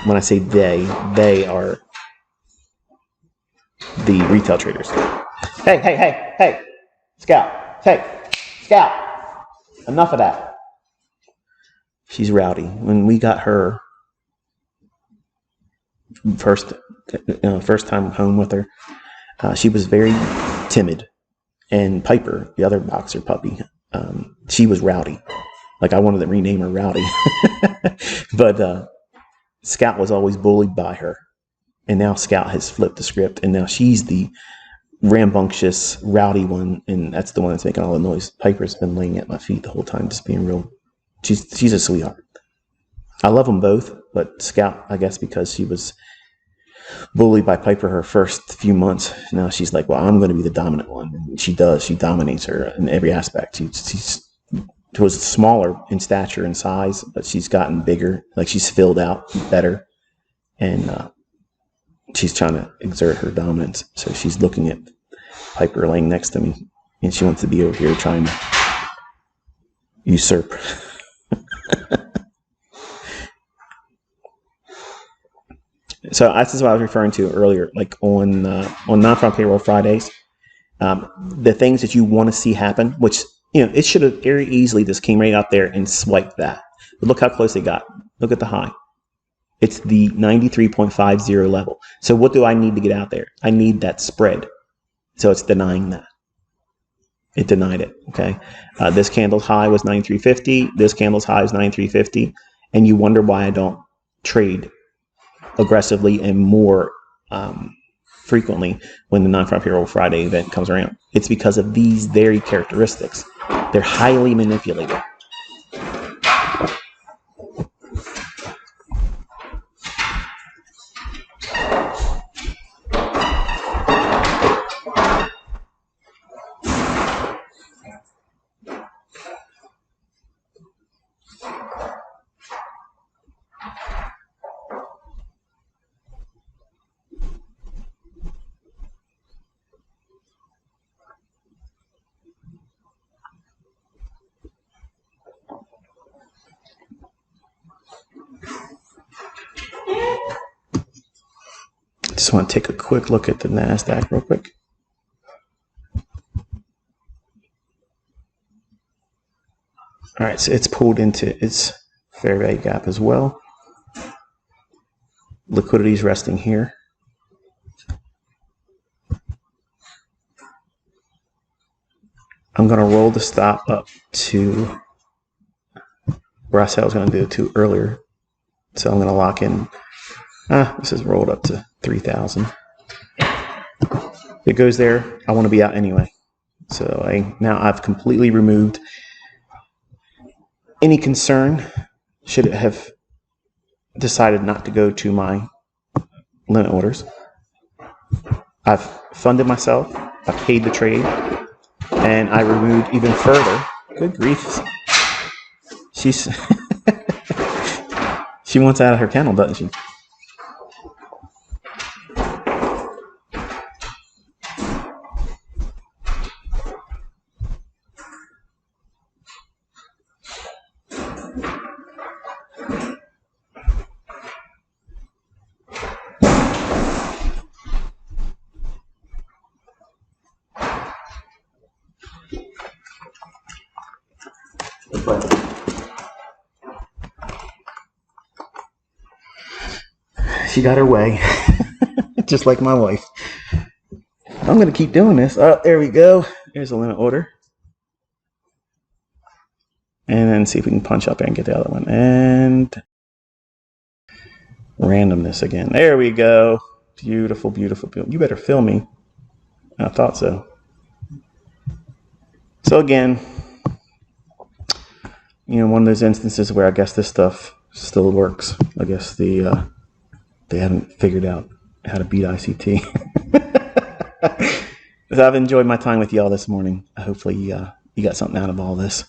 When I say they are the retail traders. Hey, Scout, Scout, enough of that. She's rowdy. When we got her first time home with her, she was very timid. And Piper, the other boxer puppy, she was rowdy. Like, I wanted to rename her Rowdy. But Scout was always bullied by her. And now Scout has flipped the script, and now she's the rambunctious, rowdy one, and that's the one that's making all the noise. Piper's been laying at my feet the whole time, just being real. She's a sweetheart. I love them both, but Scout, I guess because she was bullied by Piper her first few months, now she's like, well, I'm going to be the dominant one. And she does. She dominates her in every aspect. She was smaller in stature and size, but she's gotten bigger. Like, she's filled out better, and she's trying to exert her dominance. So she's looking at Piper laying next to me, and she wants to be over here trying to usurp. So this is what I was referring to earlier, like on non-farm payroll Fridays, the things that you want to see happen, which, it should have very easily just came right out there and swiped that. But look how close they got. Look at the high. It's the 93.50 level. So what do I need to get out there? I need that spread. So it's denying that. It denied it. Okay. This candle's high was 93.50. This candle's high is 93.50. And you wonder why I don't trade aggressively and more frequently when the non-farm payroll Friday event comes around. It's because of these very characteristics. They're highly manipulated. Just want to take a quick look at the NASDAQ real quick. All right, so it's pulled into its fair value gap as well. Liquidity is resting here. I'm going to roll the stop up to where I said I was going to do it to earlier. So I'm going to lock in. This is rolled up to 3,000. If it goes there, I want to be out anyway. So now I've completely removed any concern should it have decided not to go to my limit orders. I've funded myself. I paid the trade, and I removed even further. Good grief. She's she wants out of her kennel, doesn't she? She got her way, just like my wife. I'm going to keep doing this. Oh, there we go. There's a limit order. And then see if we can punch up there and get the other one. And randomness again. There we go. Beautiful, beautiful, beautiful. You better film me. I thought so. So again, one of those instances where I guess this stuff still works. I guess the they haven't figured out how to beat ICT. So I've enjoyed my time with y'all this morning. Hopefully you got something out of all this.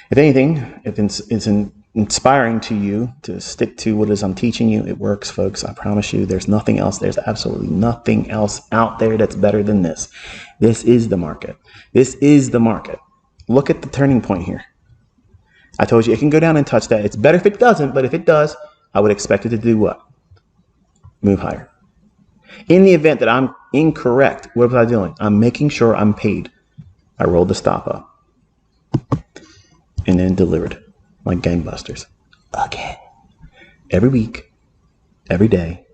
If anything, if it's inspiring to you to stick to what it is I'm teaching you, it works, folks. I promise you, there's nothing else. There's absolutely nothing else out there that's better than this. This is the market. This is the market. Look at the turning point here. I told you it can go down and touch that. It's better if it doesn't, but if it does, I would expect it to do what? Move higher. In the event that I'm incorrect, what was I doing? I'm making sure I'm paid. I rolled the stop up and then delivered like gangbusters again. Every week, every day,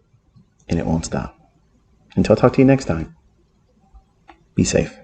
and it won't stop. Until I talk to you next time, be safe.